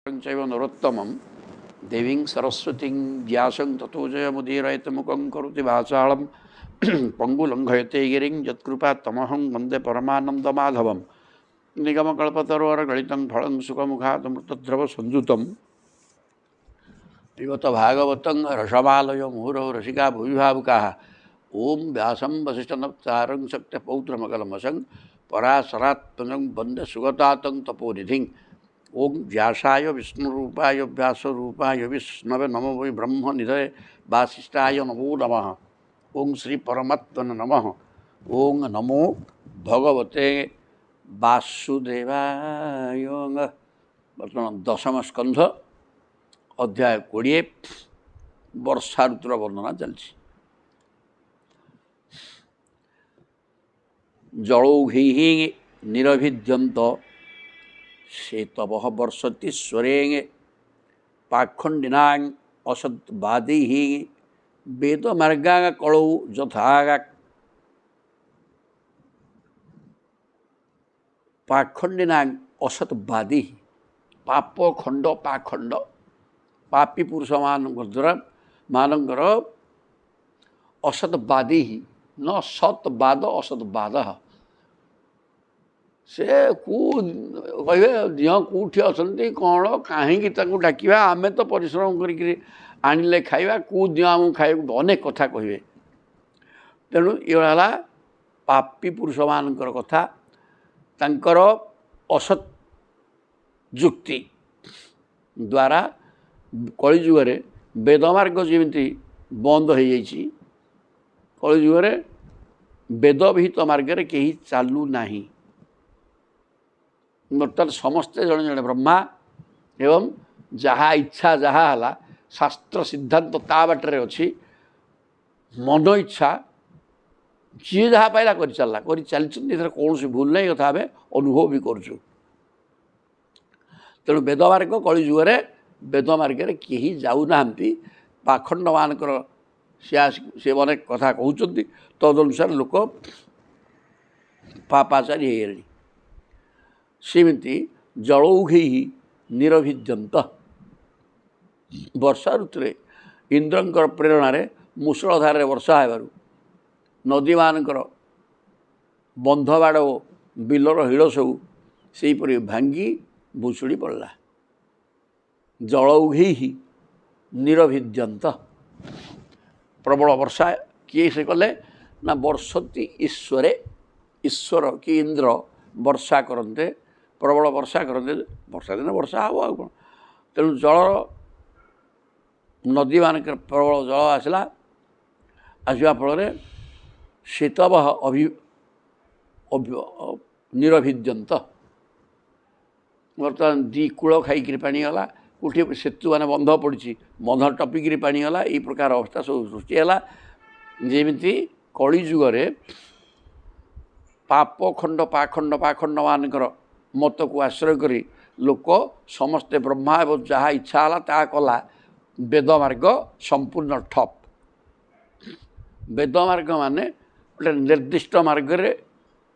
चैव नरोत्तमं देवीं सरस्वतीं व्यासं ततो जयमुदीरयतमुखं करोति वाचालं पङ्गुलङ्घयते गिरिं यत्कृपात्तमहं वन्दे परमानन्दमाधवं निगमकल्पतरोर्गलितं फलं सुखमुखादमृतद्रवसंयुतं पिबत भागवतं रसमालयो मुहुरौ रसिका भुवि भावुकाः ॐ व्यासं वसिष्ठनप्तारं शक्तिपौत्रमकलमसं पराशरात्मजं वन्दे सुगतातं तपोनिधिं ओं व्यासाय विष्णुरूपाय व्यासरूपाय विष्णवे नमो वै ब्रह्मनिधये वासिष्ठाय नमो नमः। ओं श्री परमात्मने नमः। ओं नमो भगवते वासुदेवाय। बर्तमान दशम स्कंध अध्याय 20 वर्षा ऋतुर वर्णना चलछि। जलौघैः निरभिद्यन्त शेतवः वर्षति स्वरेंगे पाखंडिनां असद्वादैः वेदमार्गा कलौ यथा पाखंडिनां असद्वादी पाप खंड पाखंड पापी पुरुष मानकर असद्वादी न सत्वाद असद्वाद से कहे दिह कौटी अच्छा कौन कहीं डाकवा आम तो परिश्रम कर खाइबा कौ दिह आमको खाइबा अनेक कथा कहे। तेणु ये पापी पुरुष मानकर कथा तांकर असत जुक्ति द्वारा कलिजुगे वेदमार्ग जमी बंद हो जाइए। कलिजुगे वेद विहित मार्ग कहीं चालू नहीं। बर्तमान समस्ते जड़े जड़े ब्रह्मा एवं जहाँ इच्छा जहाँ है शास्त्र सिद्धांत ता बाटर अच्छी मन इच्छा जी जहाँ पाइला कर चलला कर चलती कौन भूल नहीं कथा आम अनुभव भी करूँ। तेणु वेदमार्ग कलिजुगे वेदमार्ग कहीं जाऊना पाखंड मानकर सी अनेक कथा कहते तदनुसार लोक पापाचारी हो गले। सेमती जलौघै निरभिद्यन्त वर्षा ऋतु इंद्रंकर प्रेरण मुसलधार वर्षा होबार नदी मानकर बंधबाड़ बिलर हिड़ सब सेहीपरि भांगी भुशुड़ी पड़ला। जलौघै निरभिद्यन्त प्रबल वर्षा किए से कले ना वर्षति ईश्वरे ईश्वर कि इंद्र वर्षा करते प्रबल वर्षा करते वर्षा दिन वर्षा हम आ कौन। तेणु जल नदी मानक प्रबल जल आसला आसवा फल शीतव निरभिद्यंत बर्तमान दी कूल खाई पानी गला कोठी सेतु मान बंध पड़ी बंध टपिक पानी गला ये प्रकार अवस्था सब सृष्टि है। जमी कलिजुगे पाप खंड पाखंड पाखंड मानकर मत को आश्रय करी लोक समस्ते ब्रह्मा एवं जहाँ इच्छा है ता कला वेद मार्ग संपूर्ण ठप। वेद मार्ग माने गोटे निर्दिष्ट मार्ग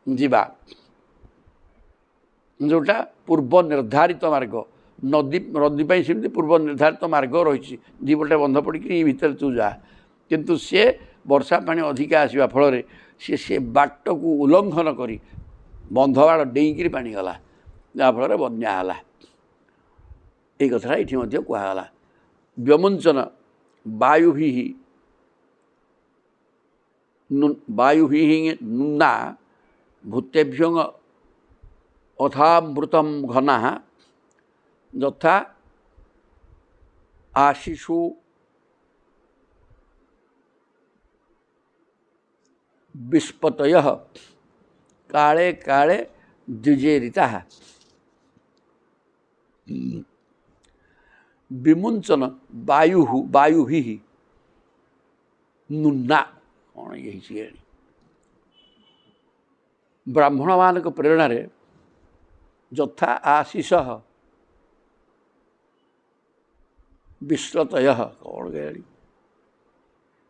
जीवा जोटा पूर्व निर्धारित मार्ग नदी नदी सेमती पूर्व निर्धारित मार्ग रही दीपटे बंध पड़ी भितर तू जा किंतु सी वर्षा पानी अधिका आसवा फल सी बाट को उल्लंघन करी बंधबाड़ डेईकि पानी गला जहाँफल बन्या है। ये कथा ये कहला व्यमुंचन वायुभि नुन्ना भूतेभ्य अथामृतम घना यथा आशिषु विस्पतयः काले काले द्विजेरिता विमुंचन वायुभि नुन्ना कौन यही ब्राह्मण मानक प्रेरणा यथा आशीष विश्वतय कौन गए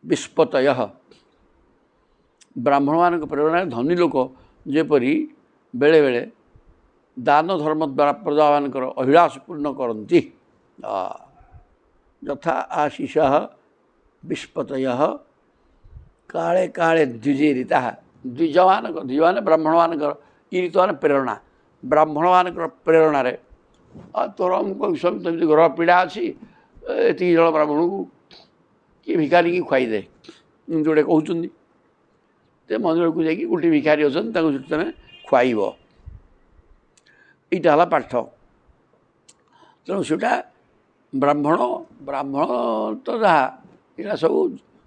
विस्पतय ब्राह्मण मानक प्रेरणा धनी लोक जेपरी बेले बेले ଦାନ ଧର୍ମ ଦ୍ୱାରା ପ୍ରଜାମାନଙ୍କର ଅଭିଳାଷ ପୂର୍ଣ୍ଣ କରନ୍ତି। ଯଥା ଆଶିଷ ବିସ୍ପତୟ କାଳେ କାଳେ ଦ୍ୱିଜେରିତା। ଦ୍ୱିଜ ମାନେ ବ୍ରାହ୍ମଣମାନଙ୍କର, ଇରିତ ମାନେ ପ୍ରେରଣା, ବ୍ରାହ୍ମଣମାନଙ୍କର ପ୍ରେରଣାରେ ତୋର ଅମୁକ ସେମିତି ଘର ପୀଡ଼ା ଅଛି, ଏତିକି ଜଣ ବ୍ରାହ୍ମଣକୁ କି ଭିକାରୀକି ଖୁଆଇଦେ, ଯେଉଁଟେ କହୁଛନ୍ତି। ସେ ମନ୍ଦିରକୁ ଯାଇକି ଗୋଟିଏ ଭିକାରୀ ଅଛନ୍ତି, ତାଙ୍କୁ ସେଠି ତୁମେ ଖୁଆଇବ। ଏଇଟା ହେଲା ପାଠ। ତେଣୁ ସେଇଟା ବ୍ରାହ୍ମଣ ତ ଯାହା, ଏଇଟା ସବୁ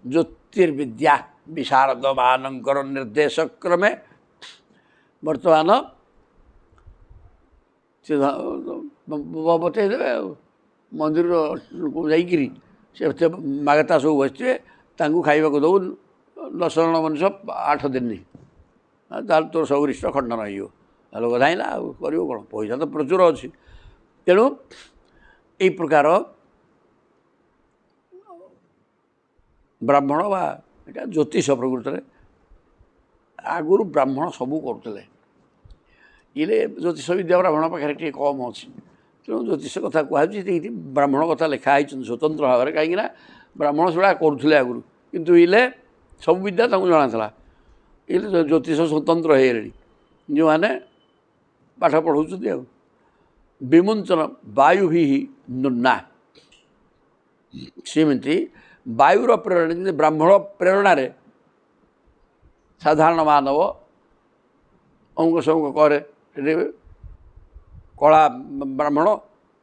ଜ୍ୟୋତିର୍ବିଦ୍ୟା ବିଶାରଦମାନଙ୍କର ନିର୍ଦ୍ଦେଶ କ୍ରମେ ବର୍ତ୍ତମାନ ସେ ବତେଇ ଦେବେ। ଆଉ ମନ୍ଦିରକୁ ଯାଇକିରି ସେ ମାଗତା ସବୁ ବସିଥିବେ, ତାଙ୍କୁ ଖାଇବାକୁ ଦେବୁ 10 ଜଣ ମଣିଷ 8 ଦିନ, ତାହେଲେ ତୋର ସବୁ ରିଷ୍ଟ ଖଣ୍ଡନ ହେଇଯିବ। ଲୋକ ଧାଇଁଲା, ଆଉ କରିବ କ'ଣ? ପଇସା ତ ପ୍ରଚୁର ଅଛି। ତେଣୁ ଏଇ ପ୍ରକାର ବ୍ରାହ୍ମଣ ବା ଏଇଟା ଜ୍ୟୋତିଷ ପ୍ରକୃତରେ ଆଗରୁ ବ୍ରାହ୍ମଣ ସବୁ କରୁଥିଲେ। ଇଏ ଜ୍ୟୋତିଷ ବିଦ୍ୟା ବ୍ରାହ୍ମଣ ପାଖରେ ଟିକେ କମ୍ ଅଛି। ତେଣୁ ଜ୍ୟୋତିଷ କଥା କୁହାଯାଉଛି, ଏଇଠି ବ୍ରାହ୍ମଣ କଥା ଲେଖା ହେଇଛନ୍ତି ସ୍ୱତନ୍ତ୍ର ଭାବରେ, କାହିଁକିନା ବ୍ରାହ୍ମଣ ସେଗୁଡ଼ା କରୁଥିଲେ ଆଗରୁ, କିନ୍ତୁ ଇଲେ ସବୁ ବିଦ୍ୟା ତାଙ୍କୁ ଜଣାଥିଲା। ଇଲେ ଜ୍ୟୋତିଷ ସ୍ୱତନ୍ତ୍ର ହେଇଗଲେଣି ଯେଉଁମାନେ ପାଠ ପଢ଼ଉଛନ୍ତି। ଆଉ ବିମୁଞ୍ଚନ ବାୟୁଭି ନୁନା, ସେମିତି ବାୟୁର ପ୍ରେରଣା, ଯେମିତି ବ୍ରାହ୍ମଣ ପ୍ରେରଣାରେ ସାଧାରଣ ମାନବ ଅମୁକ ସମୁକ କରେ, ସେଠି କଳା ବ୍ରାହ୍ମଣ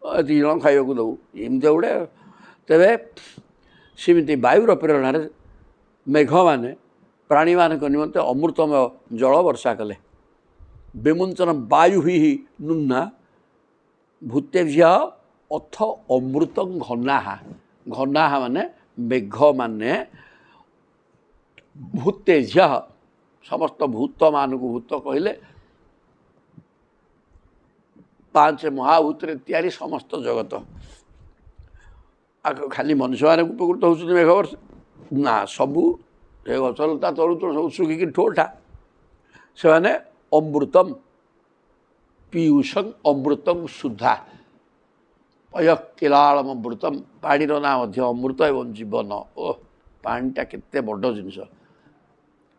ଏତିକି ଜଣ ଖାଇବାକୁ ଦେବୁ, ଏମିତି ଗୋଟେ। ତେବେ ସେମିତି ବାୟୁର ପ୍ରେରଣାରେ ମେଘମାନେ ପ୍ରାଣୀମାନଙ୍କ ନିମନ୍ତେ ଅମୃତମୟ ଜଳ ବର୍ଷା କଲେ। ବିମୁଞ୍ଚନ ବାୟୁଭି ନୁନା ଭୂତେଭ୍ୟ ଅଥ ଅମୃତଂ ଘନାହା। ଘନାହା ମାନେ ମେଘମାନେ, ଭୂତେଭ୍ୟ ସମସ୍ତ ଭୂତମାନଙ୍କୁ, ଭୂତ କହିଲେ 5 ମହାଭୂତରେ ତିଆରି ସମସ୍ତ ଜଗତ। ଖାଲି ମଣିଷମାନଙ୍କୁ ଉପକୃତ ହେଉଛନ୍ତି ମେଘ ବର୍ଷ ନା, ସବୁ ଏ ଗଛଲତା ତଳୁ ତଳୁ ସବୁ ଶୁଖିକି ଠୋଠା, ସେମାନେ ଅମୃତମ୍ ପିୟୁଷଂ ଅମୃତଂ ସୁଧା ପୟକିଲାଳମ୍ ଅମୃତମ୍। ପାଣିର ନାଁ ମଧ୍ୟ ଅମୃତ ଏବଂ ଜୀବନ। ପାଣିଟା କେତେ ବଡ଼ ଜିନିଷ।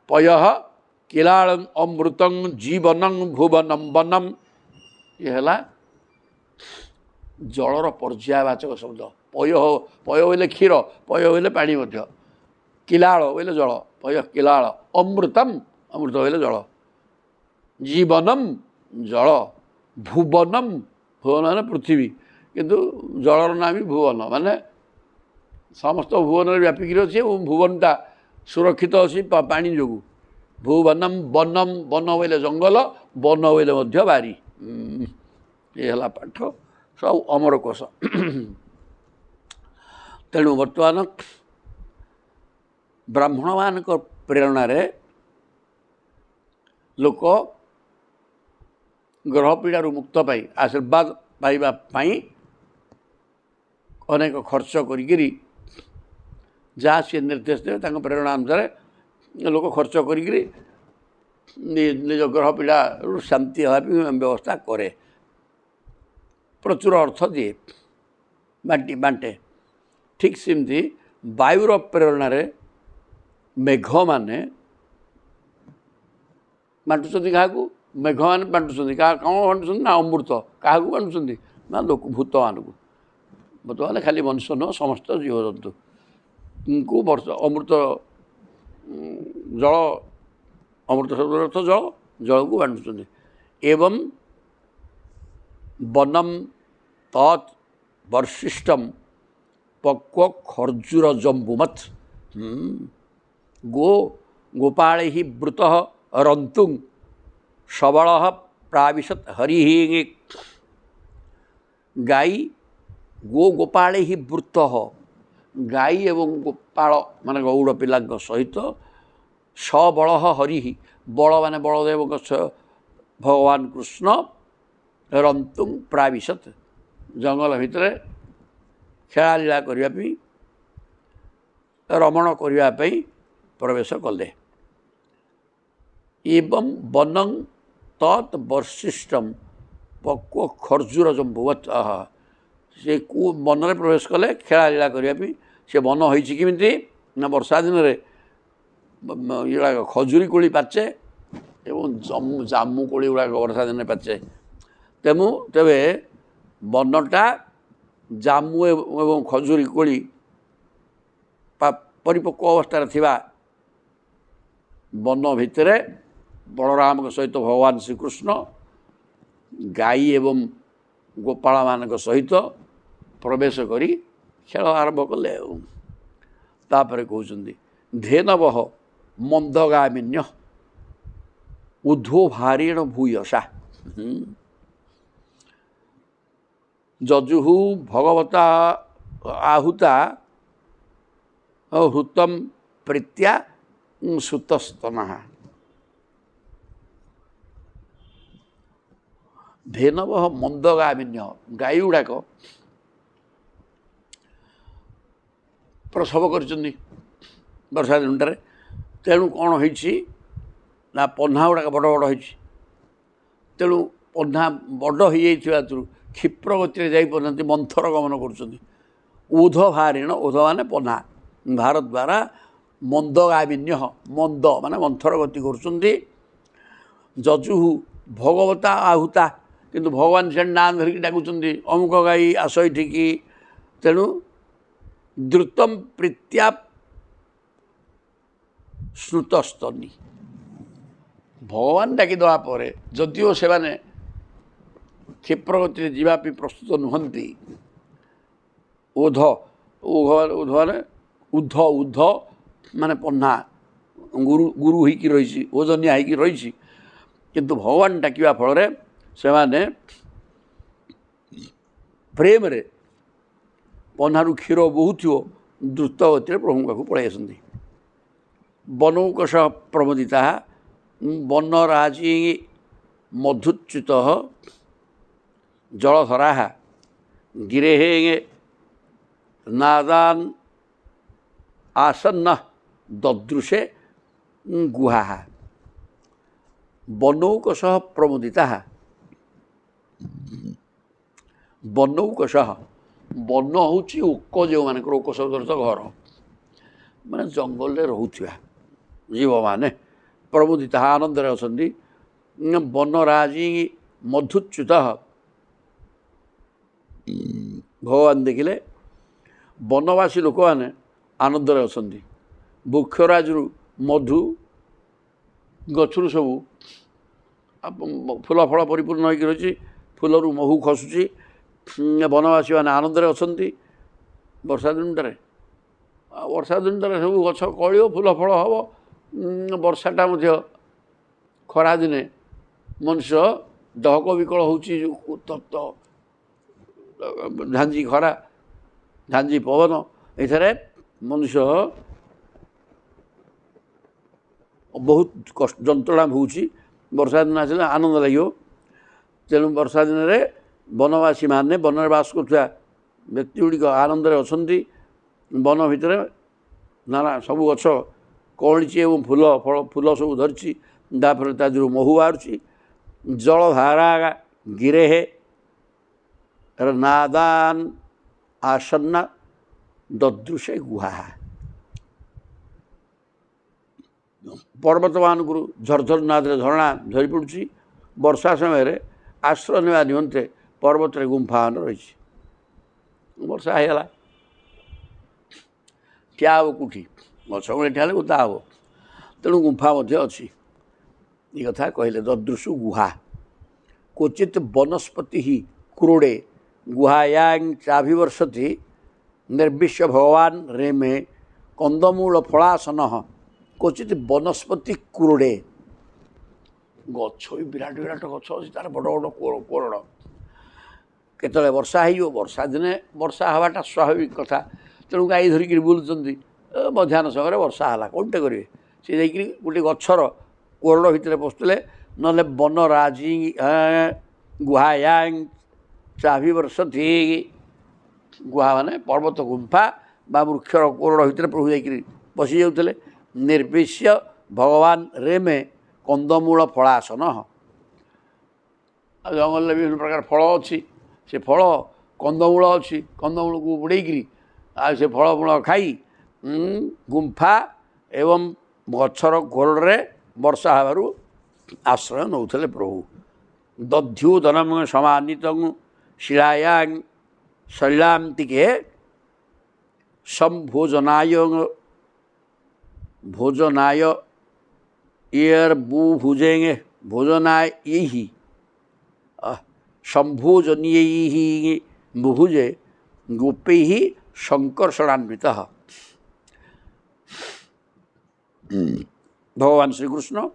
ପୟ କିଲାଳଂ ଅମୃତଂ ଜୀବନଂ ଭୁବନମ୍ ବନମ୍। ଇଏ ହେଲା ଜଳର ପର୍ଯ୍ୟାୟବାଚକ ଶବ୍ଦ। ପୟ ବୋଇଲେ କ୍ଷୀର, ପୟ ବୋଇଲେ ପାଣି ମଧ୍ୟ, କିଲାଳ ବୋଇଲେ ଜଳ, ପୟ କିଲାଳ, ଅମୃତମ୍ ଅମୃତ ବୋଇଲେ ଜଳ, ଜୀବନମ୍ ଜଳ, ଭୁବନମ୍ ଭୁବନ ମାନେ ପୃଥିବୀ, କିନ୍ତୁ ଜଳର ନାଁ ବି ଭୁବନ, ମାନେ ସମସ୍ତ ଭୁବନରେ ବ୍ୟାପିକିରି ଅଛି ଏବଂ ଭୁବନଟା ସୁରକ୍ଷିତ ଅଛି ପାଣି ଯୋଗୁଁ। ଭୁବନମ୍ ବନମ୍, ବନ ବୋଇଲେ ଜଙ୍ଗଲ, ବନ ବୋଇଲେ ମଧ୍ୟ ବାରି। ଏ ହେଲା ପାଠ, ସବୁ ଅମରକୋଷ। ତେଣୁ ବର୍ତ୍ତମାନ ବ୍ରାହ୍ମଣମାନଙ୍କ ପ୍ରେରଣାରେ ଲୋକ ଗ୍ରହ ପୀଡ଼ାରୁ ମୁକ୍ତ ପାଇଁ, ଆଶୀର୍ବାଦ ପାଇବା ପାଇଁ ଅନେକ ଖର୍ଚ୍ଚ କରିକିରି ଯାହା ସିଏ ନିର୍ଦ୍ଦେଶ ଦେବେ ତାଙ୍କ ପ୍ରେରଣା ଅନୁସାରେ ଲୋକ ଖର୍ଚ୍ଚ କରିକିରି ନିଜ ଗ୍ରହ ପୀଡ଼ାରୁ ଶାନ୍ତି ହେବା ପାଇଁ ବ୍ୟବସ୍ଥା କରେ, ପ୍ରଚୁର ଅର୍ଥ ଦିଏ, ବାଣ୍ଟେ। ଠିକ୍ ସେମିତି ବାୟୁର ପ୍ରେରଣାରେ ମେଘମାନେ ବାଣ୍ଟୁଛନ୍ତି। କାହାକୁ? ମେଘମାନେ ବାଣ୍ଟୁଛନ୍ତି। କ'ଣ ବାଣ୍ଟୁଛନ୍ତି? ନା ଅମୃତ। କାହାକୁ ବାଣ୍ଟୁଛନ୍ତି? ନା ଲୋକ, ଭୂତମାନଙ୍କୁ। ଭୂତମାନେ ଖାଲି ମନୁଷ୍ୟ ନୁହଁ, ସମସ୍ତ ଜୀବଜନ୍ତୁଙ୍କୁ ଅମୃତ ଜଳ, ଅମୃତ ଶବ୍ଦର ଅର୍ଥ ଜଳ, ଜଳକୁ ବାଣ୍ଟୁଛନ୍ତି। ଏବଂ ବନମ୍ ତତ୍ ବର୍ଷିଷ୍ଟମ୍ ପକ୍ୱ ଖର୍ଜୁର ଜମ୍ବୁମତ୍। ଗୋପାଳେ ହି ବୃତ ରନ୍ତୁଂ ସବଳ ପ୍ରାବିଶତ୍ ହରିଃ। ଗାଈ ଗୋପାଳେ ହି ବୃତ, ଗାଈ ଏବଂ ଗୋପାଳ ମାନେ ଗଉଡ଼ ପିଲାଙ୍କ ସହିତ ସବଳ ହରିଃ, ବଳ ମାନେ ବଳଦେବଙ୍କ ଭଗବାନ କୃଷ୍ଣ ରନ୍ତୁଂ ପ୍ରାବିଶତ୍, ଜଙ୍ଗଲ ଭିତରେ ଖେଳାଲୀଳା କରିବା ପାଇଁ, ରମଣ କରିବା ପାଇଁ ପ୍ରବେଶ କଲେ। ଏବଂ ବନଂ ତତ୍ ବର୍ଷିଷ୍ଟମ୍ ପକ୍ୱ ଖର୍ଜୁର ଜମ୍ବୁବତ୍ ସେ ବନରେ ପ୍ରବେଶ କଲେ ଖେଳାଲୀଳା କରିବା ପାଇଁ। ସେ ବନ ହୋଇଛି କେମିତି ନା ବର୍ଷା ଦିନରେ ଏଗୁଡ଼ାକ ଖଜୁରୀ କୋଳି ପାଚେ ଏବଂ ଜାମୁ କୋଳି ଗୁଡ଼ାକ ବର୍ଷା ଦିନରେ ପାଚେ। ତେବେ ବନଟା ଜାମୁ ଏବଂ ଖଜୁରୀ କୋଳି ପରିପକ୍ୱ ଅବସ୍ଥାରେ ଥିବା ବନ ଭିତରେ ବଳରାମଙ୍କ ସହିତ ଭଗବାନ ଶ୍ରୀକୃଷ୍ଣ ଗାଈ ଏବଂ ଗୋପାଳମାନଙ୍କ ସହିତ ପ୍ରବେଶ କରି ଖେଳ ଆରମ୍ଭ କଲେ। ଆଉ ତାପରେ କହୁଛନ୍ତି ଧେନବଃ ମନ୍ଦଗାମିନ୍ୟ ଉଦ୍ଧୋ ଭାରିଣ ଭୂୟସା ଯଜୁହୁ ଭଗବତା ଆହୁତା ହୃତମ୍ ପ୍ରୀତ୍ୟା ସୁତସ୍ତନଃ। ଧେନବଃ ମନ୍ଦଗାମିନ୍ୟ ଗାଈ ଗୁଡ଼ାକ ପ୍ରସବ କରିଛନ୍ତି ବର୍ଷା ଦିନଟାରେ। ତେଣୁ କ'ଣ ହେଇଛି ନା ପହ୍ନା ଗୁଡ଼ାକ ବଡ଼ ବଡ଼ ହେଇଛି। ତେଣୁ ପହ୍ନା ବଡ଼ ହେଇଯାଇଥିବା ହେତୁରୁ କ୍ଷିପ୍ର ଗତିରେ ଯାଇପାରୁନାହାନ୍ତି, ମନ୍ଥର ଗମନ କରୁଛନ୍ତି। ଉଧ ଭାରିଣ, ଉଧ ମାନେ ପହ୍ନା, ଭାର ଦ୍ୱାରା ମନ୍ଦଗାମିନ୍ୟ, ମନ୍ଦ ମାନେ ମନ୍ଥର ଗତି କରୁଛନ୍ତି। ଯଜୁହୁ ଭଗବତା ଆହୁତା, କିନ୍ତୁ ଭଗବାନ ସେ ନାଁ ଧରିକି ଡାକୁଛନ୍ତି ଅମୁକ ଗାଈ ଆସ ଏଠିକି। ତେଣୁ ଦ୍ରୁତମ୍ ପ୍ରୀତ୍ୟା ଶ୍ରୁତସ୍ତନି, ଭଗବାନ ଡାକିଦେବା ପରେ ଯଦିଓ ସେମାନେ କ୍ଷିପ୍ର ଗତିରେ ଯିବା ପାଇଁ ପ୍ରସ୍ତୁତ ନୁହନ୍ତି, ଉଦ୍ଧ ମାନେ ଉଦ୍ଧ ମାନେ ପହ୍ନା ଗୁରୁ ହେଇକି ରହିଛି, ଓଜନିଆ ହେଇକି ରହିଛି। କିନ୍ତୁ ଭଗବାନ ଡାକିବା ଫଳରେ ସେମାନେ ପ୍ରେମରେ ପହ୍ନାରୁ କ୍ଷୀର ବହୁଥିବ ଦ୍ରୁତ ଗତିରେ ପ୍ରଭୁଙ୍କ ପାଖକୁ ପଳାଇ ଆସନ୍ତି। ବନୌକଷ ପ୍ରମୋଦିତା ବନରାଜି ମଧୁଚ୍ୟୁତ ଜଳଧରା ଗିରେଃ ନାଦାନ୍ ଆସନ୍ନ ଦଦୃଶେ ଗୁହା। ବନୌକଷ ପ୍ରମୋଦିତା, ବନୌକଷ, ବନ ହେଉଛି ଓକ, ଯେଉଁମାନଙ୍କର ଓକ ଶବ୍ଦ ଅର୍ଥ ଘର, ମାନେ ଜଙ୍ଗଲରେ ରହୁଥିବା ଜୀବମାନେ ପ୍ରମୋଦିତା ଆନନ୍ଦରେ ଅଛନ୍ତି। ବନରାଜି ମଧୁଚ୍ୟୁତ, ଭଗବାନ ଦେଖିଲେ ବନବାସୀ ଲୋକମାନେ ଆନନ୍ଦରେ ଅଛନ୍ତି। ବୃକ୍ଷରାଜରୁ ମଧୁ, ଗଛରୁ ସବୁ ଫୁଲ ଫଳ ପରିପୂର୍ଣ୍ଣ ହୋଇକି ରହିଛି, ଫୁଲରୁ ମହୁ ଖସୁଛି। ବନବାସୀମାନେ ଆନନ୍ଦରେ ଅଛନ୍ତି ବର୍ଷା ଦିନଟାରେ। ବର୍ଷା ଦିନଟାରେ ସବୁ ଗଛ କଅଁଳିବ, ଫୁଲ ଫଳ ହେବ। ବର୍ଷାଟା ମଧ୍ୟ ଖରାଦିନେ ମଣିଷ ଡହକ ବିକଳ ହେଉଛି, ଯେଉଁ ତପ୍ତ ଝାଞ୍ଜି ଖରା, ଝାଞ୍ଜି ପବନ, ଏଥିରେ ମନୁଷ୍ୟ ବହୁତ ଯନ୍ତ୍ରଣା ଭୋଗୁଛି। ବର୍ଷା ଦିନ ଆସିଲେ ଆନନ୍ଦ ଲାଗିବ। ତେଣୁ ବର୍ଷା ଦିନରେ ବନବାସୀମାନେ, ବନରେ ବାସ କରୁଥିବା ବ୍ୟକ୍ତି ଗୁଡ଼ିକ ଆନନ୍ଦରେ ଅଛନ୍ତି। ବନ ଭିତରେ ନାନା ସବୁ ଗଛ କଅଁଳିଛି ଏବଂ ଫୁଲ ସବୁ ଧରିଛି, ତାପରେ ତା ଦେହରୁ ମହୁ ବାହାରୁଛି। ଜଳଧାରା ଗିରେଃ ନାଦାନ୍ ଆସନ୍ନ ଦଦୃଶେ ଗୁହା। ପର୍ବତମାନଙ୍କରୁ ଝରଝର ନାଦରେ ଝରଣା ଝରି ପଡ଼ୁଛି। ବର୍ଷା ସମୟରେ ଆଶ୍ରୟ ନେବା ନିମନ୍ତେ ପର୍ବତରେ ଗୁମ୍ଫାମାନ ରହିଛି। ବର୍ଷା ହେଇଗଲା, ଠିଆ ହେବ କେଉଁଠି? ଗଛ ମୂଳେ ଠିଆ ହେଲେ ଓଦା ହେବ। ତେଣୁ ଗୁମ୍ଫା ମଧ୍ୟ ଅଛି। ଏ କଥା କହିଲେ ଦଦୃଶୁ ଗୁହା। କ୍ୱଚିତ୍ ବନସ୍ପତି କ୍ରୋଡ଼େ ଗୁହାୟାଂ ଚାଭିବର୍ଷତି ନିର୍ବିଶ୍ୟ ଭଗବାନ ରେମେ କନ୍ଦମୂଳ ଫଳାସନଃ। କ୍ୱଚିତ୍ ବନସ୍ପତି କ୍ରୋଡ଼େ, ଗଛ ବି ବିରାଟ ବିରାଟ ଗଛ ଅଛି, ତା'ର ବଡ଼ ବଡ଼ କୋରଡ଼। କେତେବେଳେ ବର୍ଷା ହେଇଯିବ, ବର୍ଷା ଦିନେ ବର୍ଷା ହେବାଟା ସ୍ୱାଭାବିକ କଥା। ତେଣୁ ଗାଈ ଧରିକିରି ବୁଲୁଛନ୍ତି, ମଧ୍ୟାହ୍ନ ସମୟରେ ବର୍ଷା ହେଲା, କ'ଣଟେ କରିବେ? ସେ ଯାଇକିରି ଗୋଟେ ଗଛର କୋରଡ଼ ଭିତରେ ପଶୁଥିଲେ। ନହେଲେ ବନରାଜି ଗୁହାୟାଂ ଚାଭିବର୍ଷତି, ଗୁହା ମାନେ ପର୍ବତ ଗୁମ୍ଫା ବା ବୃକ୍ଷର କୋରଡ଼ ଭିତରେ ପ୍ରଭୁ ଯାଇକିରି ପଶି ଯାଉଥିଲେ। ନିର୍ବିଶ୍ୟ ଭଗବାନ ରେମେ କନ୍ଦମୂଳ ଫଳାସନ, जंगल विभिन्न प्रकार फल अच्छी से फल कंदमूल अच्छी कंदमूल को बुड़ेकरी से फलमूल खाई गुंफा एवं गछर कोरड़े वर्षा हबारू आश्रय नौले प्रभु दध्युदनम समान्वित शिलाया शैलांतिके संभोजनाय भोजनाय एर बू भुजेंगे भोजनाय यही संभोजनीय बुभुजे गोपै ही संकर्षणान्वित भगवान श्रीकृष्ण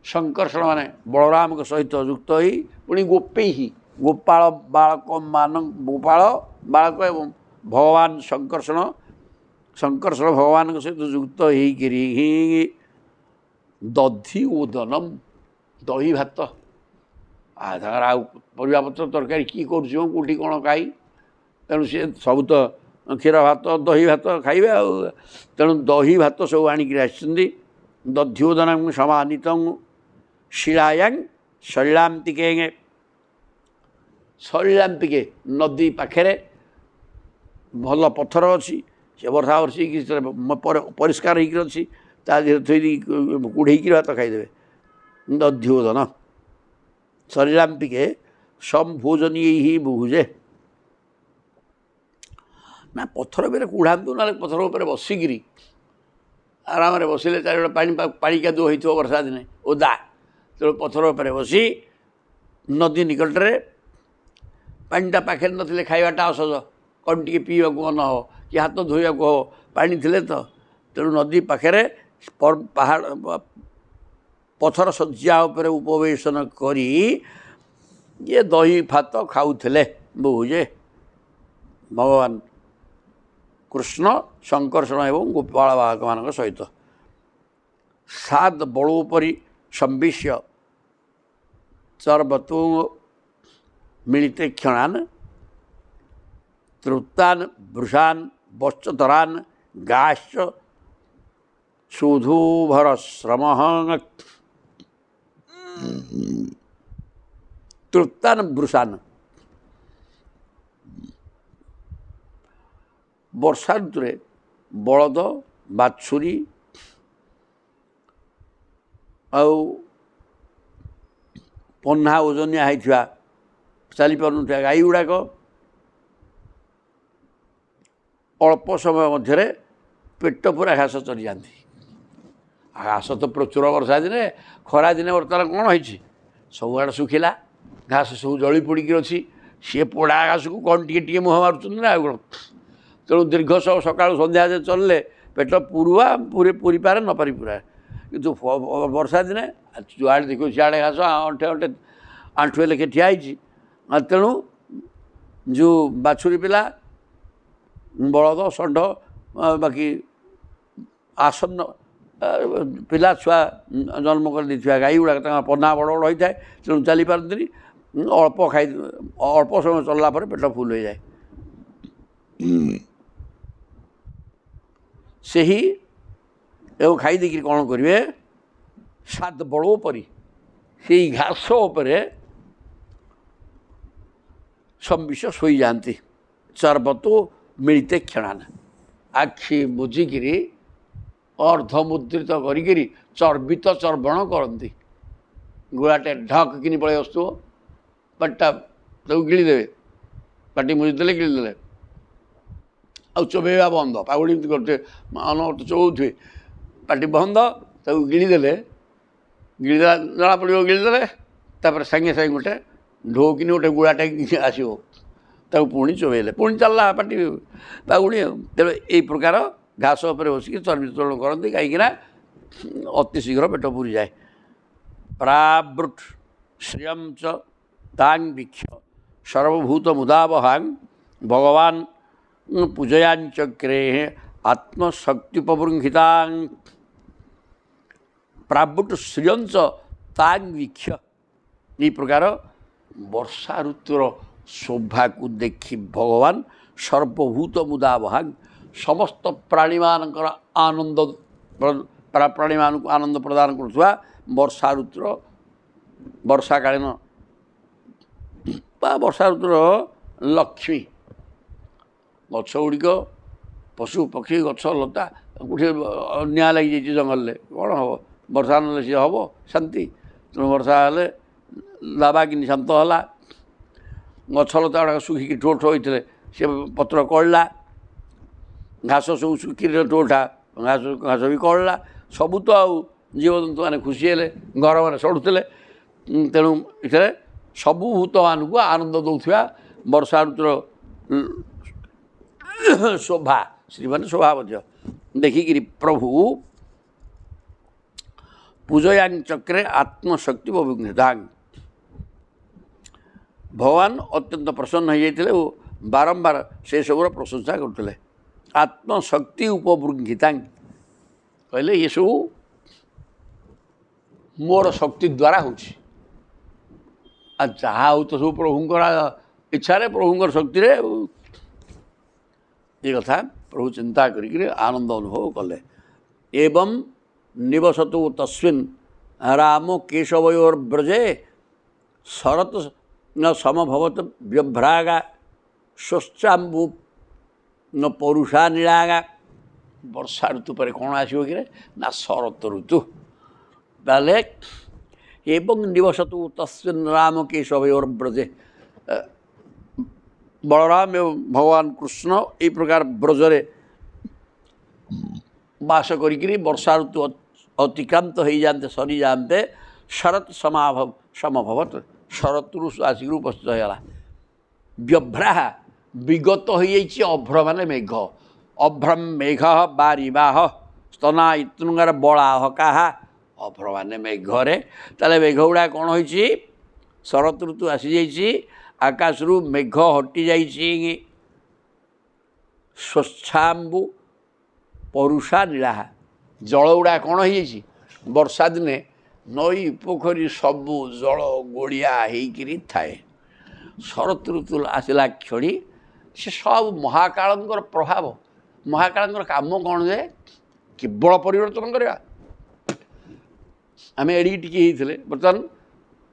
संकर्षण माने बलराम के सहित युक्त ही पुणी गोपै ही गोपाल बालक मान गोपाल बालक एवं भगवान संकर्षण संकर्षण भगवान के सहित युक्त ही दधि ओदनम दही भात परिवा पत्र तरकारी कि कौटी कौन खाई तेणु सी सब तो क्षीर भात दही भात खाइबे तेणु दही भात सब आणिक दध्योदन समानित शिलायां शैलांतिके शैलांतिके नदी पाखे भल पत्थर अच्छी से वर्षा वर्षी परिष्कार होकर अच्छी तादेह थोड़ी कुढ़ेक भात खाईदे दध्योदन शैलांतिके संभोजनीय ही बुभुजे ना पत्थर पे कुढ़ातु ना पत्थर पर बसिकी आराम बसिले चारिगड़ पानी कादुଅ होइथिବ वर्षा दिने ओदा तेणु पत्थर पर बसी नदी निकटरे पानीटा पाखे नथिले खाइबाटा असहज कौन टी पीवाक मन हो कि हाथ धोइबाक हो पानी थिले तो तेणु नदी पाखे पहाड़ पत्थर शज्या उपर उपवेशन करी ये दही भात खाऊले बुझे भगवान कृष्ण संकर्षण एवं गोपाल बालक मान सहित सात बलोपरी संविश्य चर्वतु मिलिते क्षणान तृप्तान वृषान वश्चतरान गाश्च सुधूभर श्रम तृप्तान वृषान वर्षा ऋतु बलद बाछुरी पन्हा ओजनिया होता चली पार गाई गुड़ाक अल्प समय मध्य पेट पूरा घास चली जाती घास तो प्रचुर वर्षा दिने खरा दिने बर्तमान कौन होती सबुआड़े सुखिला घास सब जली पोड़िक अच्छी सी पोड़ा घास को कौन टे मुह मार्च ना कौन तेणु दीर्घ सब सका सन्ध्या चलले पेट पुरुआ पूरी पारे न पारि पूरा किंतु वर्षा दिने जुआड़े देखो सियाड़े घास अंठे अंठे आंठुए लेखे ठिया तेणु जो बाछुरी पिला बलद षंढ बाकी आसन्न पिला छुआ जन्म कर गाई गुड़ाक पन्ना बड़ बड़ होता है तेणु चली पारती अल्प खाई अल्प समय चलला पर पेट फुल हो जाए से ही एवं खाई देखिए कौन करेंगे सात बड़ों परी से घास उपरे संविष शोई जाती चर्वतो मिलते क्षणान आखि बुझिकी अर्धमुद्रित करी चर्वित चर्वण करती गुड़ाटे ढक कि पलि आसुव पाटा गिड़देवे पाटी मुझीदे गिड़देले आ चोबेवा बंद पागुड़ी करते अनवर्त चौथे पाटी बंद गिड़देले गिड़देला जना पड़ो गिड़देले सागे सागे गोटे ढोकिनी गोटे गुड़ाटे आसो पुणी चोबेले पुणी चलला पाटी पागुड़ी तेरे यही प्रकार घास उपर बसिक चर्वितरण करती कहीं अति शीघ्र पेट पूरी जाए प्रावृट श्रियं च तांग वीक्ष सर्वभूत मुदावहांग भगवान पूजयांचक्रे आत्मशक्तिपबृंहितांग प्रावृट श्रियं च तांग वीक्ष ये प्रकार वर्षा ऋतुर शोभा को देखी भगवान सर्वभूत मुदावहांग समस्त प्राणी मानकर आनंद प्राणी मान आनंद प्रदान करुवा वर्षा ऋतुर वर्षाकालीन ବା ବର୍ଷା ଋତୁର ଲକ୍ଷ୍ମୀ। ଗଛ ଗୁଡ଼ିକ ପଶୁ ପକ୍ଷୀ ଗଛ ଲତା କେଉଁଠି ନିଆଁ ଲାଗିଯାଇଛି ଜଙ୍ଗଲରେ କ'ଣ ହେବ? ବର୍ଷା ନହେଲେ ସିଏ ହେବ ଶାନ୍ତି। ତେଣୁ ବର୍ଷା ହେଲେ ଲାବାକିନି ଶାନ୍ତ ହେଲା। ଗଛ ଲତା ଗୁଡ଼ାକ ଶୁଖିକି ଠୋ ଠୋ ହୋଇଥିଲେ ସେ ପତ୍ର କଳିଲା। ଘାସ ସବୁ ଶୁଖିଲେ ଠୋଠା ଘାସ ବି କଳିଲା। ସବୁ ତ ଆଉ ଜୀବଜନ୍ତୁମାନେ ଖୁସି ହେଲେ, ଘରମାନେ ସଢ଼ୁଥିଲେ। ତେଣୁ ଏଥିରେ ସବୁ ଭୂତମାନଙ୍କୁ ଆନନ୍ଦ ଦେଉଥିବା ବର୍ଷା ଋତୁର ଶୋଭା, ଶ୍ରୀମାନେ ଶୋଭା ମଧ୍ୟ ଦେଖିକିରି ପ୍ରଭୁ ପୂଜୟାଂ ଚକ୍ରେ ଆତ୍ମଶକ୍ତି ବଭିଘ୍ନିତାଂ। ଭଗବାନ ଅତ୍ୟନ୍ତ ପ୍ରସନ୍ନ ହୋଇଯାଇଥିଲେ ଓ ବାରମ୍ବାର ସେସବୁର ପ୍ରଶଂସା କରୁଥିଲେ। ଆତ୍ମଶକ୍ତି ଉପବୃଙ୍ଘିତାଂ କହିଲେ ଏସବୁ ମୋର ଶକ୍ତି ଦ୍ୱାରା ହେଉଛି। ଆଉ ଯାହା ହଉ ତ ସବୁ ପ୍ରଭୁଙ୍କର ଇଚ୍ଛାରେ, ପ୍ରଭୁଙ୍କର ଶକ୍ତିରେ। ଏ କଥା ପ୍ରଭୁ ଚିନ୍ତା କରିକିରି ଆନନ୍ଦ ଅନୁଭବ କଲେ। ଏବଂ ନିବସତୁ ତସ୍ମିନ୍ ରାମ କେଶବୟୋର୍ବ୍ରଜେ ଶରତ ସମଭବତ ବ୍ୟଭ୍ରାଗା ସ୍ୱଚ୍ଛାମ୍ବୁ ନ ପରୁଷା ନୀଳାଗା। ବର୍ଷା ଋତୁ ପରେ କ'ଣ ଆସିବ କି ନା ଶରତ ଋତୁ। ତାହେଲେ ଏବଂ ନିବସତୁ ତସ୍ମିନ୍ ରାମ କେଶବୟୋର୍ବ୍ରଜେ, ବଳରାମ ଏବଂ ଭଗବାନ କୃଷ୍ଣ ଏହି ପ୍ରକାର ବ୍ରଜରେ ବାସ କରିକିରି ବର୍ଷା ଋତୁ ଅତିକ୍ରାନ୍ତ ହୋଇଯାଆନ୍ତେ, ସରିଯାଆନ୍ତେ। ଶରତ ସମଭବତ, ଶରତରୁ ଆସିକିରି ଉପସ୍ଥିତ ହୋଇଗଲା। ବ୍ୟଭ୍ରାହ ବିଗତ ହୋଇଯାଇଛି, ଅଭ୍ର ମାନେ ମେଘ। ଅଭ୍ରମ୍ ମେଘ ବାରିବାହ ସ୍ତନା ଇତୃଙ୍ଗର ବଳାହ କାହା। ଅଭ୍ର ମାନେ ମେଘରେ। ତାହେଲେ ମେଘ ଗୁଡ଼ା କ'ଣ ହୋଇଛି? ଶରତ ଋତୁ ଆସିଯାଇଛି, ଆକାଶରୁ ମେଘ ହଟିଯାଇଛି। ସ୍ୱଚ୍ଛାମ୍ବୁ ପରୁଷା ନୀଳାହା, ଜଳ ଗୁଡ଼ା କ'ଣ ହୋଇଯାଇଛି? ବର୍ଷା ଦିନେ ନଈ ପୋଖରୀ ସବୁ ଜଳ ଗୋଳିଆ ହେଇକିରି ଥାଏ। ଶରତ ଋତୁ ଆସିଲା କ୍ଷଣି ସେ ସବୁ ମହାକାଳଙ୍କର ପ୍ରଭାବ। ମହାକାଳଙ୍କର କାମ କ'ଣ ଯେ କେବଳ ପରିବର୍ତ୍ତନ କରିବା। ଆମେ ଏଡ଼ିକି ଟିକେ ହେଇଥିଲେ, ବର୍ତ୍ତମାନ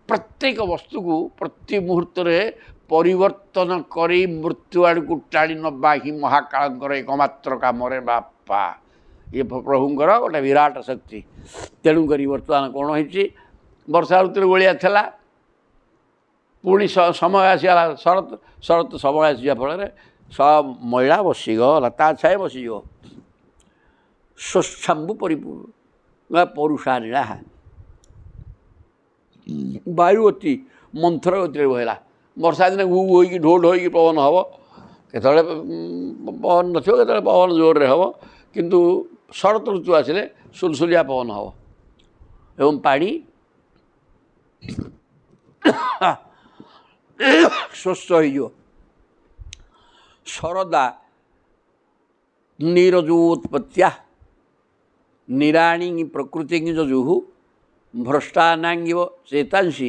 ପ୍ରତ୍ୟେକ ବସ୍ତୁକୁ ପ୍ରତି ମୁହୂର୍ତ୍ତରେ ପରିବର୍ତ୍ତନ କରି ମୃତ୍ୟୁ ଆଡ଼କୁ ଟାଣି ନେବା ହିଁ ମହାକାଳଙ୍କର ଏକମାତ୍ର କାମରେ ବାପା। ଇଏ ପ୍ରଭୁଙ୍କର ଗୋଟେ ବିରାଟ ଶକ୍ତି। ତେଣୁକରି ବର୍ତ୍ତମାନ କ'ଣ ହେଇଛି? ବର୍ଷା ଋତୁରେ ଗୋଳିଆ ଥିଲା, ପୁଣି ସମୟ ଆସିଗଲା ଶରତ ସମୟ ଆସିବା ଫଳରେ ସବୁ ମଇଳା ବସିଗଲା, ତା ଛାଏ ବସିଯିବ। ସ୍ୱଚ୍ଛାମ୍ବୁ ପରୁଷା ନୀଳା, ବାୟୁ ଅତି ମନ୍ଥର ଗତିରେ ବହିଲା। ବର୍ଷା ଦିନେ ଘୁ ଘୁ ହୋଇକି ଢୋ ଢୋ ହୋଇକି ପବନ ହେବ, କେତେବେଳେ ପବନ ନଥିବ, କେତେବେଳେ ପବନ ଜୋରରେ ହେବ। କିନ୍ତୁ ଶରତ ଋତୁ ଆସିଲେ ସୁଲସୁଲିଆ ପବନ ହେବ ଏବଂ ପାଣି ସ୍ୱଚ୍ଛ ହୋଇଯିବ। ଶରଦା ନିରଜୋତ୍ପତ୍ତ୍ୟା ନିରାଣୀ ପ୍ରକୃତି ଯଜୁଃ ଭ୍ରଷ୍ଟାନାଙ୍ଗିବ ଚେତାଂସି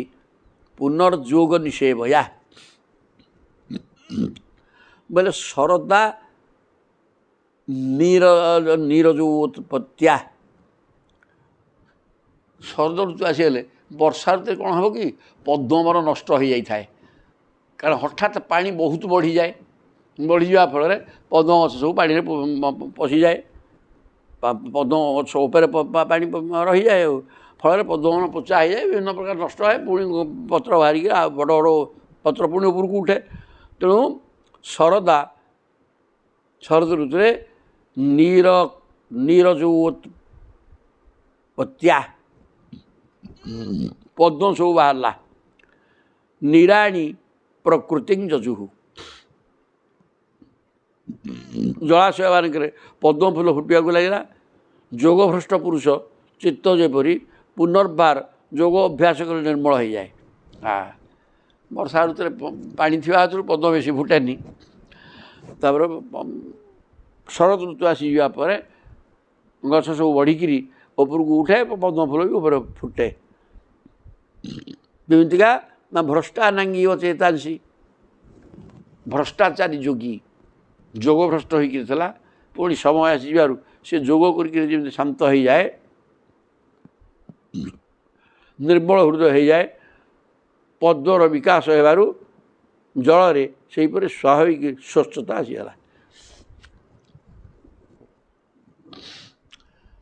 ପୁନର୍ଯୋଗ ନିଷେବୟା। ବୋଲେ ଶରଦା ନିରଜୋତ୍ପତ୍ତ୍ୟା, ଶରଦ ଋତୁ ଆସିଗଲେ ବର୍ଷା ଋତୁରେ କ'ଣ ହେବ କି? ପଦ୍ମବନ ନଷ୍ଟ ହୋଇଯାଇଥାଏ। କାରଣ ହଠାତ୍ ପାଣି ବହୁତ ବଢ଼ିଯାଏ। ବଢ଼ିଯିବା ଫଳରେ ପଦ୍ମ ଗଛ ସବୁ ପାଣିରେ ପଶିଯାଏ। ପଦ୍ମ ଗଛ ଉପରେ ପାଣି ରହିଯାଏ। ଆଉ ଫଳରେ ପଦ୍ମବନ ପୋଚା ହୋଇଯାଏ, ବିଭିନ୍ନ ପ୍ରକାର ନଷ୍ଟ ହୁଏ। ପୁଣି ପତ୍ର ବାହାରିକି ଆଉ ବଡ଼ ବଡ଼ ପତ୍ର ପୁଣି ଉପରକୁ ଉଠେ। ତେଣୁ ଶରଦ ଋତୁରେ ନିରଜୋତ୍ପତ୍ତ୍ୟା ପଦ୍ମ ସବୁ ବାହାରିଲା। ନିରାଣୀ ପ୍ରକୃତି ଯଜୁଃ, ଜଳାଶୟ ମାନଙ୍କରେ ପଦ୍ମ ଫୁଲ ଫୁଟିବାକୁ ଲାଗିଲା। ଯୋଗଭ୍ରଷ୍ଟ ପୁରୁଷ ଚିତ୍ତ ଯେପରି ପୁନର୍ବାର ଯୋଗ ଅଭ୍ୟାସ କରି ନିର୍ମଳ ହୋଇଯାଏ। ବର୍ଷା ଋତୁରେ ପାଣି ଥିବା ହେତୁରୁ ପଦ୍ମ ବେଶୀ ଫୁଟେନି। ତାପରେ ଶରତ ଋତୁ ଆସିଯିବା ପରେ ଗଛ ସବୁ ବଢ଼ିକିରି ଉପରକୁ ଉଠେ, ପଦ୍ମ ଫୁଲ ବି ଉପରେ ଫୁଟେ। ଯେମିତିକା ନା ଭ୍ରଷ୍ଟାନାଙ୍ଗିବ ଚେତାଂସି, ଭ୍ରଷ୍ଟାଚାରୀ ଯୋଗୀ ଯୋଗଭ୍ରଷ୍ଟ ହୋଇକିରି ଥିଲା, ପୁଣି ସମୟ ଆସିଯିବାରୁ ସେ ଯୋଗ କରିକିରି ଯେମିତି ଶାନ୍ତ ହୋଇଯାଏ, ନିର୍ମଳ ହୃଦୟ ହୋଇଯାଏ। ପଦ୍ମର ବିକାଶ ହେବାରୁ ଜଳରେ ସେହିପରି ସ୍ୱାଭାବିକ ସ୍ୱଚ୍ଛତା ଆସିଗଲା।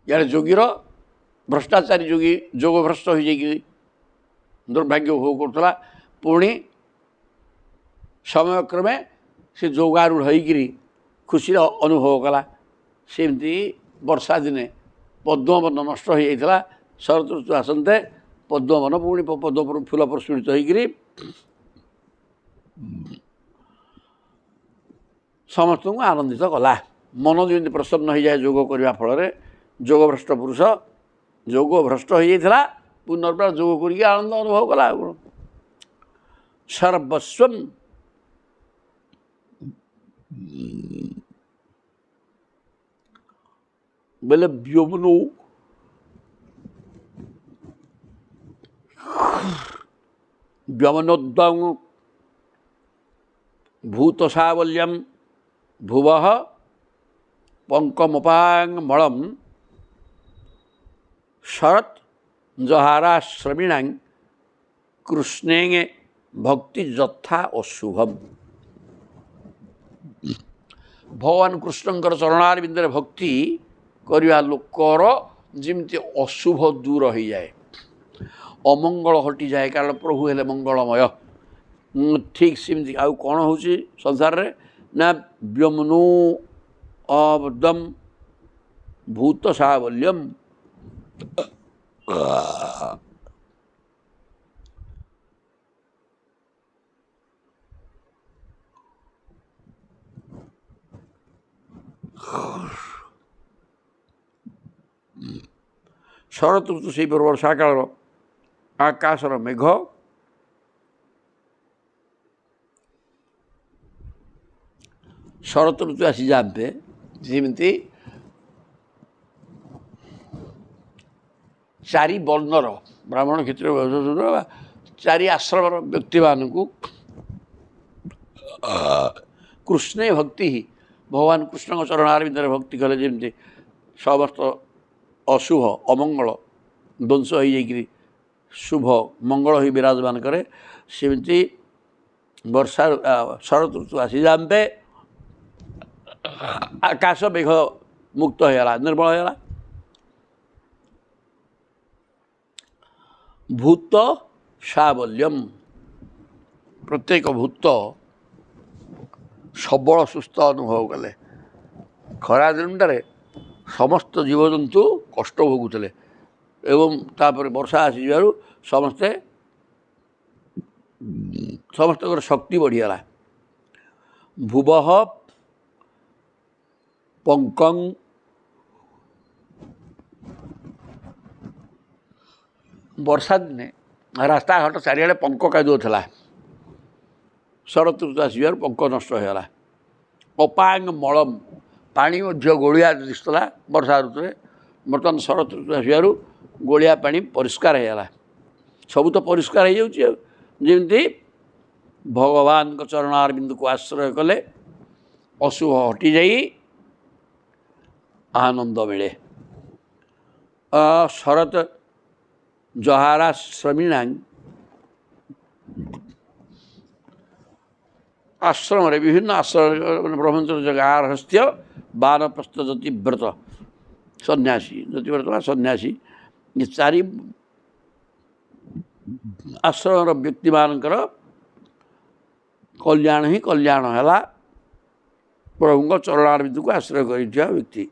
ଇଆଡ଼େ ଯୋଗୀର ଭ୍ରଷ୍ଟାଚାରୀ ଯୋଗୀ ଯୋଗଭ୍ରଷ୍ଟ ହୋଇଯାଇକି ଦୁର୍ଭାଗ୍ୟ ଭୋଗ କରୁଥିଲା। ପୁଣି ସମୟକ୍ରମେ ସେ ଯୋଗାରୂଢ଼ ହୋଇକିରି ଖୁସିର ଅନୁଭବ କଲା। ସେମିତି ବର୍ଷା ଦିନେ ପଦ୍ମବନ ନଷ୍ଟ ହୋଇଯାଇଥିଲା। ଶରତ ଋତୁ ଆସନ୍ତେ ପଦ୍ମବନ ପୁଣି ପଦ୍ମ ଫୁଲ ପ୍ରସ୍ଫୁଟିତ ହୋଇକିରି ସମସ୍ତଙ୍କୁ ଆନନ୍ଦିତ କଲା। ମନ ଯେମିତି ପ୍ରସନ୍ନ ହୋଇଯାଏ ଯୋଗ କରିବା ଫଳରେ। ଯୋଗଭ୍ରଷ୍ଟ ପୁରୁଷ ଯୋଗଭ୍ରଷ୍ଟ ହୋଇଯାଇଥିଲା, ପୁନର୍ବାର ଯୋଗ କରିକି ଆନନ୍ଦ ଅନୁଭବ କଲା। ଆଉ କ'ଣ ସର୍ବସ୍ୱମ୍ ବୋଲେ ବ୍ୟୋମନୁ ବ୍ୟମନୋଦ୍ଦଂ ଭୂତ ସାବଲ୍ୟମ୍ ଭୁବଃ ପଙ୍କମପାଙ୍ଗମଳଂ ଶରତ୍ ଜହାରାଶ୍ରମିଣାଂ କୃଷ୍ଣେଙ୍ଗେ ଭକ୍ତି ଯଥା ଅଶୁଭମ୍। ଭଗବାନ କୃଷ୍ଣଙ୍କର ଚରଣାରବିନ୍ଦରେ ଭକ୍ତି କରିବା ଲୋକର ଯେମିତି ଅଶୁଭ ଦୂର ହୋଇଯାଏ, ଅମଙ୍ଗଳ ହଟିଯାଏ, କାରଣ ପ୍ରଭୁ ହେଲେ ମଙ୍ଗଳମୟ। ଠିକ୍ ସେମିତି ଆଉ କ'ଣ ହେଉଛି ସଂସାରରେ ନା ବ୍ୟୋମନୁ ଅବଦମ୍ ଭୂତ ସାବଲ୍ୟମ୍। ଶରତ ଋତୁ ସେହିପରି ବର୍ଷା କାଳର ଆକାଶର ମେଘ ଶରତ ଋତୁ ଆସିଯାଆନ୍ତେ ଯେମିତି ଚାରି ବର୍ଣ୍ଣର ବ୍ରାହ୍ମଣ କ୍ଷତ୍ରିୟ ବୈଶ୍ୟ ଚାରି ଆଶ୍ରମର ବ୍ୟକ୍ତିମାନଙ୍କୁ କୃଷ୍ଣେ ଭକ୍ତି ଭଗବାନ କୃଷ୍ଣଙ୍କ ଚରଣାରବିନ୍ଦରେ ଭକ୍ତି କଲେ ଯେମିତି ସମସ୍ତ ଅଶୁଭ ଅମଙ୍ଗଳ ଧ୍ୱଂସ ହୋଇଯାଇକିରି ଶୁଭ ମଙ୍ଗଳ ହୋଇ ବିରାଜମାନ କରେ, ସେମିତି ବର୍ଷା ଶରତ ଋତୁ ଆସିଯାଆନ୍ତେ ଆକାଶ ମେଘ ମୁକ୍ତ ହୋଇଗଲା, ନିର୍ମଳ ହୋଇଗଲା। ଭୂତ ସାବଲ୍ୟମ୍ ପ୍ରତ୍ୟେକ ଭୂତ ସବଳ ସୁସ୍ଥ ଅନୁଭବ କଲେ। ଖରା ଦିନଟାରେ ସମସ୍ତ ଜୀବଜନ୍ତୁ କଷ୍ଟ ଭୋଗୁଥିଲେ ଏବଂ ତାପରେ ବର୍ଷା ଆସିଯିବାରୁ ସମସ୍ତଙ୍କର ଶକ୍ତି ବଢ଼ିଗଲା। ଭୁବଃ ପଙ୍କଂ ବର୍ଷା ଦିନେ ରାସ୍ତାଘାଟ ଚାରିଆଡ଼େ ପଙ୍କ କାଦୁଅ ଥିଲା। ଶରତ ଋତୁ ଆସିବାରୁ ପଙ୍କ ନଷ୍ଟ ହୋଇଗଲା। ଅପାଙ୍ଗ ମଳମ୍ ପାଣି ମଧ୍ୟ ଗୋଳିଆ ଦିଶୁଥିଲା ବର୍ଷା ଋତୁରେ, ବର୍ତ୍ତମାନ ଶରତ ଋତୁ ଆସିବାରୁ ଗୋଳିଆ ପାଣି ପରିଷ୍କାର ହୋଇଗଲା। ସବୁ ତ ପରିଷ୍କାର ହୋଇଯାଉଛି ଆଉ। ଯେମିତି ଭଗବାନଙ୍କ ଚରଣାରବିନ୍ଦକୁ ଆଶ୍ରୟ କଲେ ଅଶୁଭ ହଟିଯାଇ ଆନନ୍ଦ ମିଳେ। ଶରତ ଜହାରାଶ୍ରମିଣାଂ ଆଶ୍ରମରେ ବିଭିନ୍ନ ଆଶ୍ରମ ବ୍ରହ୍ମଚର୍ଯ୍ୟ ଗାର୍ହସ୍ଥ୍ୟ ବାନପ୍ରସ୍ଥ ଯତିବ୍ରତ ସନ୍ନ୍ୟାସୀ, ଯତିବ୍ରତ ବା ସନ୍ନ୍ୟାସୀ, ଚାରି ଆଶ୍ରମର ବ୍ୟକ୍ତିମାନଙ୍କର କଲ୍ୟାଣ ହିଁ କଲ୍ୟାଣ ହେଲା ପ୍ରଭୁଙ୍କ ଚରଣାରବିନ୍ଦକୁ ଆଶ୍ରୟ କରିଥିବା ବ୍ୟକ୍ତି।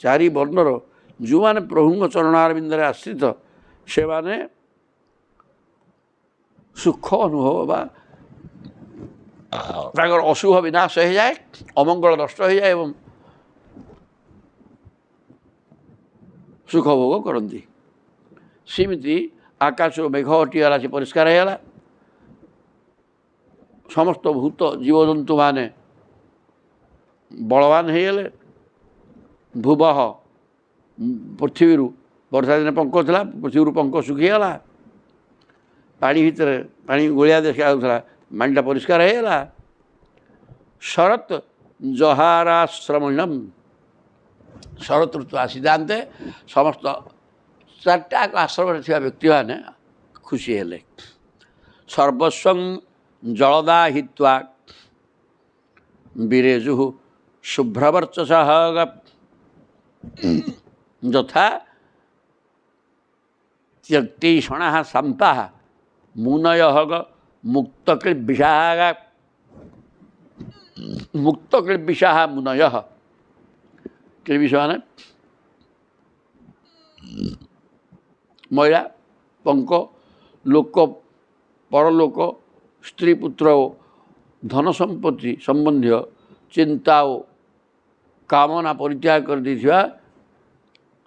ଚାରି ବର୍ଣ୍ଣର ଯେଉଁମାନେ ପ୍ରଭୁଙ୍କ ଚରଣାରବିନ୍ଦରେ ଆଶ୍ରିତ ସେମାନେ ସୁଖ ଅନୁଭବ ବା ତାଙ୍କର ଅଶୁଭ ବିନାଶ ହୋଇଯାଏ, ଅମଙ୍ଗଳ ନଷ୍ଟ ହୋଇଯାଏ ଏବଂ ସୁଖ ଭୋଗ କରନ୍ତି। ସେମିତି ଆକାଶ ମେଘ ହଟିଗଲା, ସେ ପରିଷ୍କାର ହୋଇଗଲା। ସମସ୍ତ ଭୂତ ଜୀବଜନ୍ତୁମାନେ ବଳବାନ ହୋଇଗଲେ। ଭୁବଃ ପୃଥିବୀରୁ ବର୍ଷା ଦିନେ ପଙ୍କ ଥିଲା, ପୃଥିବୀରୁ ପଙ୍କ ଶୁଖିଗଲା। ପାଣି ଭିତରେ ପାଣି ଗୋଳିଆ ଦେଖାଯାଉଥିଲା, ପାଣିଟା ପରିଷ୍କାର ହୋଇଗଲା। ଶରତ ଜହାରାଶ୍ରମଣମ୍ ଶରତ ଋତୁ ଆସିଯାଆନ୍ତେ ସମସ୍ତ ଚାରିଟା ଆଶ୍ରମରେ ଥିବା ବ୍ୟକ୍ତିମାନେ ଖୁସି ହେଲେ। ସର୍ବସ୍ୱଂ ଜଳଦା ହିତ୍ୱା ବିରେଜୁ ଶୁଭ୍ରବର୍ଚସଃ ଯଥା ତ୍ୟକ୍ତୈଷଣାଃ ସାମ୍ପାଃ ମୁନୟଃ ମୁକ୍ତକ୍ଳିବିଷାଃ ମୁକ୍ତକ୍ଳିବିଷାଃ ମୁନୟଃ। କ୍ଳିବିଷ ମାନେ ମହିଳା, ପଙ୍କ, ଲୋକ, ପରଲୋକ, ସ୍ତ୍ରୀ, ପୁତ୍ର ଓ ଧନ ସମ୍ପତ୍ତି ସମ୍ବନ୍ଧୀୟ ଚିନ୍ତା ଓ କାମନା ପରିତ୍ୟାଗ କରିଦେଇଥିବା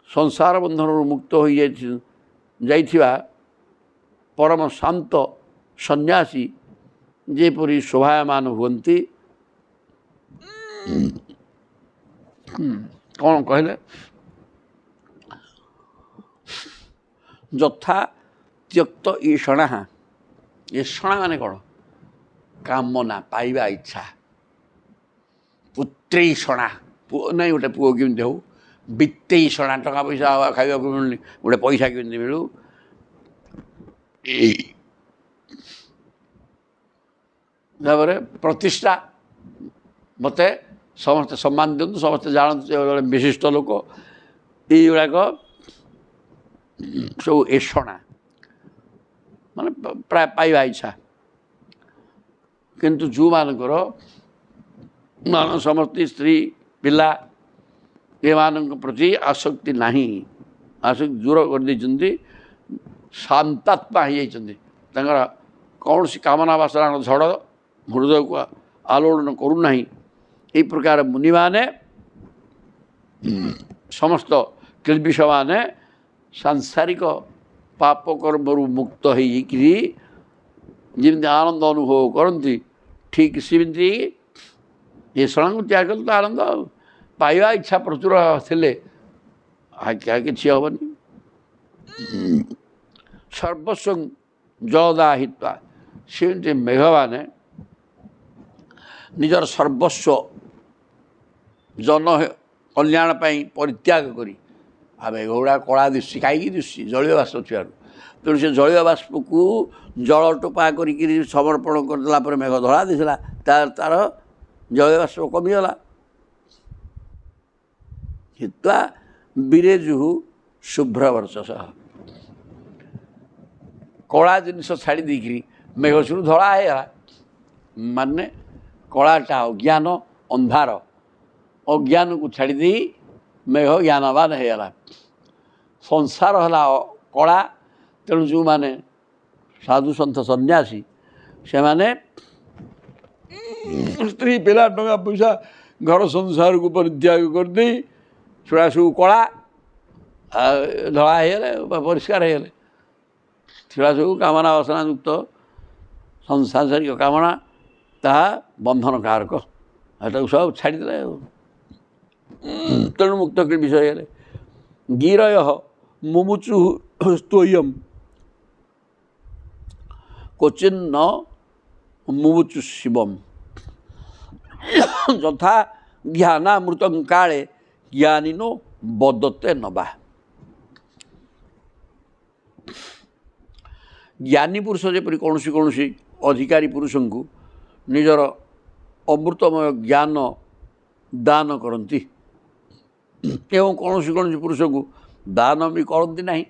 ସଂସାର ବନ୍ଧନରୁ ମୁକ୍ତ ହୋଇଯାଇଥିବା ପରମ ଶାନ୍ତ ସନ୍ନ୍ୟାସୀ ଯେପରି ଶୋଭାୟମାନ ହୁଅନ୍ତି। କ'ଣ କହିଲେ? ଯଥା ତ୍ୟକ୍ତ ଈଷଣାଃ। ଈଷଣା ମାନେ କ'ଣ? କାମନା, ପାଇବା ଇଚ୍ଛା। ପୁତ୍ରେଇଷଣା, ପୁଅ ନାହିଁ ଗୋଟେ ପୁଅ କେମିତି ହଉ। ବିତ୍ତେଇଷଣା, ଟଙ୍କା ପଇସା ଖାଇବାକୁ ମିଳୁନି, ଗୋଟେ ପଇସା କେମିତି ମିଳୁ। ତାପରେ ପ୍ରତିଷ୍ଠା, ମୋତେ ସମସ୍ତେ ସମ୍ମାନ ଦିଅନ୍ତୁ, ସମସ୍ତେ ଜାଣନ୍ତୁ ଜଣେ ବିଶିଷ୍ଟ ଲୋକ। ଏଇଗୁଡ଼ାକ ସବୁ ଏଷଣା ମାନେ ପ୍ରାୟ ପାଇବା ଇଚ୍ଛା। କିନ୍ତୁ ଯେଉଁମାନଙ୍କର ସମସ୍ତେ ସ୍ତ୍ରୀ ପିଲା ଏମାନଙ୍କ ପ୍ରତି ଆସକ୍ତି ନାହିଁ, ଆସକ୍ତି ଦୂର କରିଦେଇଛନ୍ତି, ଶାନ୍ତାତ୍ମା ହେଇଯାଇଛନ୍ତି, ତାଙ୍କର କୌଣସି କାମନା ବାସନାର ଝଡ଼ ହୃଦୟକୁ ଆଲୋଡ଼ନ କରୁନାହିଁ। ଏହି ପ୍ରକାର ମୁନିମାନେ ସମସ୍ତ କ୍ଳିବିଷମାନେ ସାଂସାରିକ ପାପ କର୍ମରୁ ମୁକ୍ତ ହେଇକିରି ଯେମିତି ଆନନ୍ଦ ଅନୁଭବ କରନ୍ତି, ଠିକ୍ ସେମିତି ଈଷଣାକୁ ତ୍ୟାଗ କଲେ ତ ଆନନ୍ଦ। ଆଉ ପାଇବା ଇଚ୍ଛା ପ୍ରଚୁର ଥିଲେ କିଛି ହେବନି। ସର୍ବସ୍ୱ ଜଳଦା ହିତ୍ୱା, ସେମିତି ମେଘମାନେ ନିଜର ସର୍ବସ୍ୱ ଜନ କଲ୍ୟାଣ ପାଇଁ ପରିତ୍ୟାଗ କରି, ଆଉ ମେଘଗୁଡ଼ା କଳା ଦିଶୁଛି କାହିଁକି ଦିଶୁଛି? ଜଳୀୟ ବାଷ୍ପ ଥିବାରୁ। ତେଣୁ ସେ ଜଳୀୟ ବାଷ୍ପକୁ ଜଳ ଟୋପା କରିକିରି ସମର୍ପଣ କରିଦେଲା ପରେ ମେଘ ଧଳା ଦିଶିଲା, ତାର ଜଳୀୟ ବାଷ୍ପ କମିଗଲା। ହିତ୍ୱା ବିରେଜୁ ଶୁଭ୍ରବର୍ଚସଃ, କଳା ଜିନିଷ ଛାଡ଼ି ଦେଇକିରି ମେଘ ଶୁଣୁ ଧଳା ହେଇଗଲା। ମାନେ କଳାଟା ଅଜ୍ଞାନ, ଅନ୍ଧାର, ଅଜ୍ଞାନକୁ ଛାଡ଼ି ଦେଇ ମେଘ ଜ୍ଞାନବାନ ହେଇଗଲା। ସଂସାର ହେଲା କଳା। ତେଣୁ ଯେଉଁମାନେ ସାଧୁ ସନ୍ଥ ସନ୍ନ୍ୟାସୀ ସେମାନେ ସ୍ତ୍ରୀ ପିଲା ଟଙ୍କା ପଇସା ଘର ସଂସାରକୁ ପରିତ୍ୟାଗ କରିଦେଇ ସେଗୁଡ଼ା ସବୁ କଳା ଧଳା ହେଇଗଲେ, ପରିଷ୍କାର ହେଇଗଲେ। ସେଗୁଡ଼ା ସବୁ କାମନା ବାସନା ଯୁକ୍ତ ସାଂସାରିକ କାମନା, ତାହା ବନ୍ଧନ କାରକ, ଏଟାକୁ ସବୁ ଛାଡ଼ିଦେଲେ। ତେଣୁ ମୁକ୍ତ କ୍ଳିବିଷ ହେଇଗଲେ। ଗିରୟ ମୁମୁଚୁ ସ୍ତୋୟମ୍ କ୍ୱଚିନ୍ନ ମୁମୁଚୁ ଶିବମ୍ ଯଥା ଜ୍ଞାନାମୃତଂ କାଳେ ଜ୍ଞାନିନୋ ବଦତେ ନବା। ଜ୍ଞାନୀ ପୁରୁଷ ଯେପରି କୌଣସି ଅଧିକାରୀ ପୁରୁଷଙ୍କୁ ନିଜର ଅମୃତମୟ ଜ୍ଞାନ ଦାନ କରନ୍ତି ଏବଂ କୌଣସି ପୁରୁଷଙ୍କୁ ଦାନ ବି କରନ୍ତି ନାହିଁ।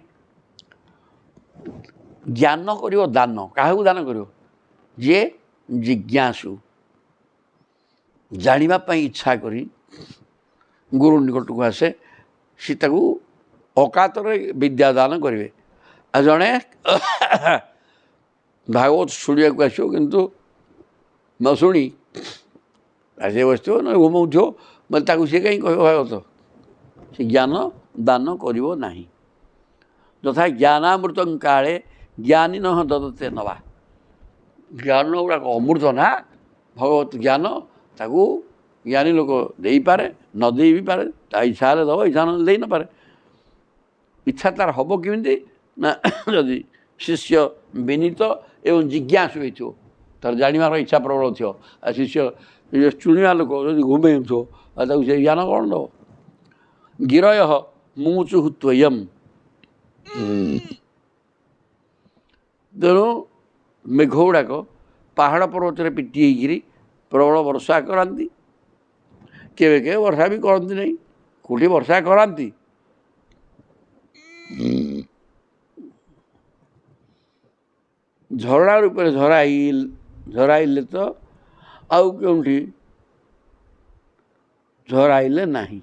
ଜ୍ଞାନ କରିବ ଦାନ, କାହାକୁ ଦାନ କରିବ? ଯିଏ ଜିଜ୍ଞାସୁ, ଜାଣିବା ପାଇଁ ଇଚ୍ଛା କରି ଗୁରୁ ନିକଟକୁ ଆସେ, ସେ ତାକୁ ଅକାତରେ ବିଦ୍ୟା ଦାନ କରିବେ। ଆଉ ଜଣେ ଭାଗବତ ଶୁଣିବାକୁ ଆସିବ କିନ୍ତୁ ନ ଶୁଣି ଆସି ବସିଥିବ, ନ ଘୁମଉଥିବ, ମାନେ ତାକୁ ସିଏ କାହିଁକି କହିବ ଭାଗବତ? ସେ ଜ୍ଞାନ ଦାନ କରିବ ନାହିଁ। ଯଥା ଜ୍ଞାନାମୃତଂ କାଳେ ଜ୍ଞାନିନଃ ଦଦତେ ନବା। ଜ୍ଞାନ ଗୁଡ଼ାକ ଅମୃତ ନା, ଭଗବତ ଜ୍ଞାନ, ତାକୁ ଜ୍ଞାନୀ ଲୋକ ଦେଇପାରେ, ନ ଦେଇ ବି ପାରେ। ତା ଇଚ୍ଛା ହେଲେ ଦେବ, ଇଚ୍ଛା ନହେଲେ ଦେଇ ନପାରେ। ଇଚ୍ଛା ତାର ହେବ କେମିତି ନା ଯଦି ଶିଷ୍ୟ ବିନୀତ ଏବଂ ଜିଜ୍ଞାସୁ ହେଇଥିବ, ତାର ଜାଣିବାର ଇଚ୍ଛା ପ୍ରବଳ ଥିବ। ଆଉ ଶିଷ୍ୟ ଚୁଣିବା ଲୋକ ଯଦି ଘୁମେଇଥିବ, ଆଉ ତାକୁ ସେ ଜ୍ଞାନ କ'ଣ ଦେବ? ଗିରୟ ମୁମୁଚୁ ତ୍ୱୟମ୍। ତେଣୁ ମେଘ ଗୁଡ଼ାକ ପାହାଡ଼ ପର୍ବତରେ ପିଟି ହେଇକିରି ପ୍ରବଳ ବର୍ଷା କରାନ୍ତି, କେବେ କେବେ ବର୍ଷା ବି କରନ୍ତି ନାହିଁ, କେଉଁଠି ବର୍ଷା କରାନ୍ତି। ଝରଣା ରୂପରେ ଝରାଇଲେ ତ ଆଉ କେଉଁଠି ଝରାଇଲେ ନାହିଁ।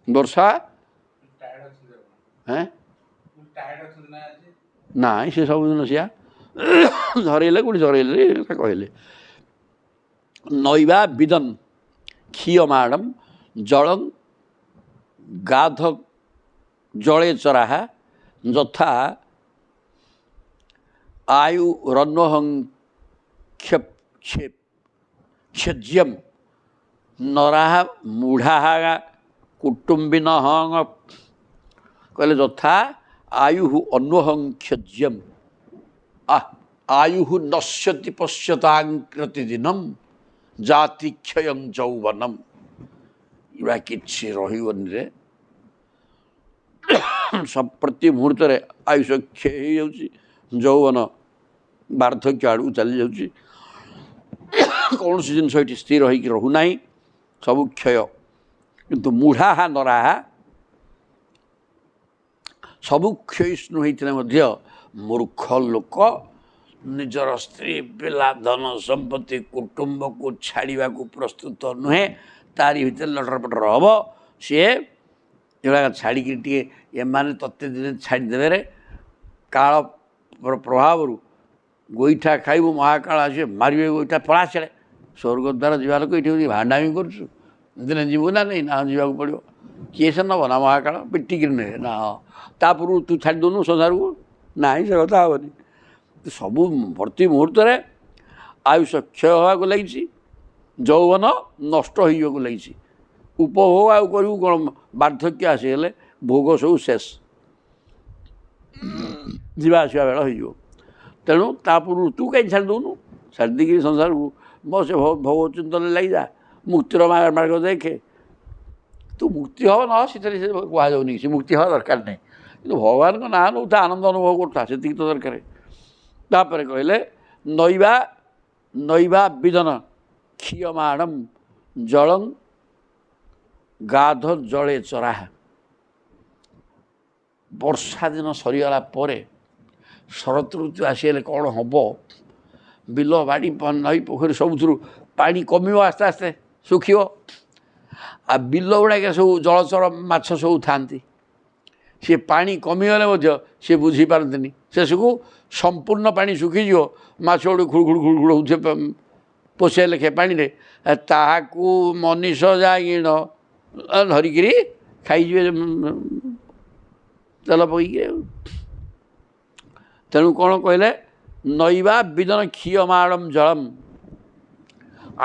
ବର୍ଷା ନାଇଁ ସେ ସବୁଦିନ ସିଆ ଝରେଇଲେ କେଉଁଠି ଝରେଇଲେ କହିଲେ। ନୈବା ବିଦନ୍ କ୍ଷୀୟମାଣମ୍ ଜଳଂ ଗାଧ ଜଳେ ଚରାହ ଯଥା ଆୟୁରନ୍ୱହଂ କ୍ଷଜ୍ୟମ୍ ନରାହ ମୂଢ଼ାହ କୁଟୁମ୍ବିନଃ କହିଲେ ଯଥା ଆୟୁ ଅନ୍ୱହଂ କ୍ଷଜ୍ୟମ୍ ଆୟୁ ନଶ୍ୟତି ପଶ୍ୟତାଂ ପ୍ରତିଦିନମ୍ ଜାତି କ୍ଷୟଂ ଯୌବନମ୍। ଏଗୁଡ଼ା କିଛି ରହିବନି ରେ, ପ୍ରତି ମୁହୂର୍ତ୍ତରେ ଆୟୁଷ କ୍ଷୟ ହେଇଯାଉଛି, ଯୌବନ ବାର୍ଦ୍ଧକ୍ୟ ଆଡ଼କୁ ଚାଲିଯାଉଛି, କୌଣସି ଜିନିଷ ଏଠି ସ୍ଥିର ହେଇକି ରହୁନାହିଁ, ସବୁ କ୍ଷୟ। କିନ୍ତୁ ମୂଢ଼ାହା ନରାହା ସବୁ କ୍ଷୟିଷ୍ଣୁ ହେଇଥିଲେ ମଧ୍ୟ ମୂର୍ଖ ଲୋକ ନିଜର ସ୍ତ୍ରୀ ପିଲା ଧନ ସମ୍ପତ୍ତି କୁଟୁମ୍ବକୁ ଛାଡ଼ିବାକୁ ପ୍ରସ୍ତୁତ ନୁହେଁ, ତାରି ଭିତରେ ଲଟର ପଟର ହେବ। ସିଏ ଏଗୁଡ଼ାକ ଛାଡ଼ିକି ଟିକେ ଏମାନେ ତତେ ଦିନେ ଛାଡ଼ିଦେବେ, କାଳ ପ୍ରଭାବରୁ ଗୋଇଠା ଖାଇବୁ, ମହାକାଳ ଆସିବେ ମାରିବେ, ଗୋଇଠା ପଳା ଛାଡ଼େ, ସ୍ୱର୍ଗ ଦ୍ୱାରା ଯିବା ଲୋକ ଏଇଠି ଭାଣ୍ଡାମି କରୁଛୁ, ଦିନେ ଯିବୁ ନା ନାହିଁ, ନା ଯିବାକୁ ପଡ଼ିବ। କିଏ ସେ ନେବ ନା ମହାକାଳ ପିଟିକିରି ନେବେ ନା, ତା ପୂର୍ବରୁ ତୁ ଛାଡ଼ି ଦେଉନୁ ସଂସାରକୁ, ନାହିଁ ସେ କଥା ହେବନି। ସବୁ ପ୍ରତି ମୁହୂର୍ତ୍ତରେ ଆୟୁଷ କ୍ଷୟ ହେବାକୁ ଲାଗିଛି, ଯୌବନ ନଷ୍ଟ ହୋଇଯିବାକୁ ଲାଗିଛି। ଉପଭୋଗ ଆଉ କରିବୁ କ'ଣ, ବାର୍ଦ୍ଧକ୍ୟ ଆସିଗଲେ ଭୋଗ ସବୁ ଶେଷ, ଯିବା ଆସିବା ବେଳ ହୋଇଯିବ। ତେଣୁ ତା ପୂର୍ବରୁ ତୁ କାହିଁ ଛାଡ଼ି ଦେଉନୁ, ଛାଡ଼ି ଦେଇକିରି ସଂସାରକୁ ବସ ଭୋଗ ଚିନ୍ତନରେ ଲାଗିଯା, ମୁକ୍ତିର ମାର୍ଗ ଦେଖେ। ତୁ ମୁକ୍ତି ହେବ ନ ସେଥିରେ ସେ କୁହାଯାଉନି, ସେ ମୁକ୍ତି ହେବା ଦରକାର ନାହିଁ, କିନ୍ତୁ ଭଗବାନଙ୍କ ନାଁ ନେଉଥା, ଆନନ୍ଦ ଅନୁଭବ କରୁଥା, ସେତିକି ତ ଦରକାର। ତାପରେ କହିଲେ ନୈବା ବିଦନ କ୍ଷୀୟମାଣମ୍ ଜଳଂ ଗାଧ ଜଳେ ଚରାହ। ବର୍ଷା ଦିନ ସରିଗଲା ପରେ ଶରତ ଋତୁ ଆସିଗଲେ କ'ଣ ହେବ, ବିଲ ବାଡ଼ି ନଈ ପୋଖରୀ ସବୁଥିରୁ ପାଣି କମିବ, ଆସ୍ତେ ଆସ୍ତେ ଶୁଖିବ। ଆଉ ବିଲ ଗୁଡ଼ାକ ସବୁ ଜଳଚର ମାଛ ସବୁ ଥାଆନ୍ତି, ସେ ପାଣି କମିଗଲେ ମଧ୍ୟ ସେ ବୁଝିପାରନ୍ତିନି, ଶେଷକୁ ସମ୍ପୂର୍ଣ୍ଣ ପାଣି ଶୁଖିଯିବ, ମାଛ ଗୋଟେ ଖୁଳୁ ଖୁଳୁ ଖୁଳୁ ଖୁଳୁ ହେଉଥିବେ ପୋଷେ ଲେଖେ ପାଣିରେ, ତାହାକୁ ମଣିଷ ଯାଇଣ ଧରିକିରି ଖାଇଯିବେ ତେଲ ପକେଇକି। ତେଣୁ କ'ଣ କହିଲେ, ନୈବା ବିଦନ କ୍ଷୀୟମାଣମ୍ ଜଳମ୍,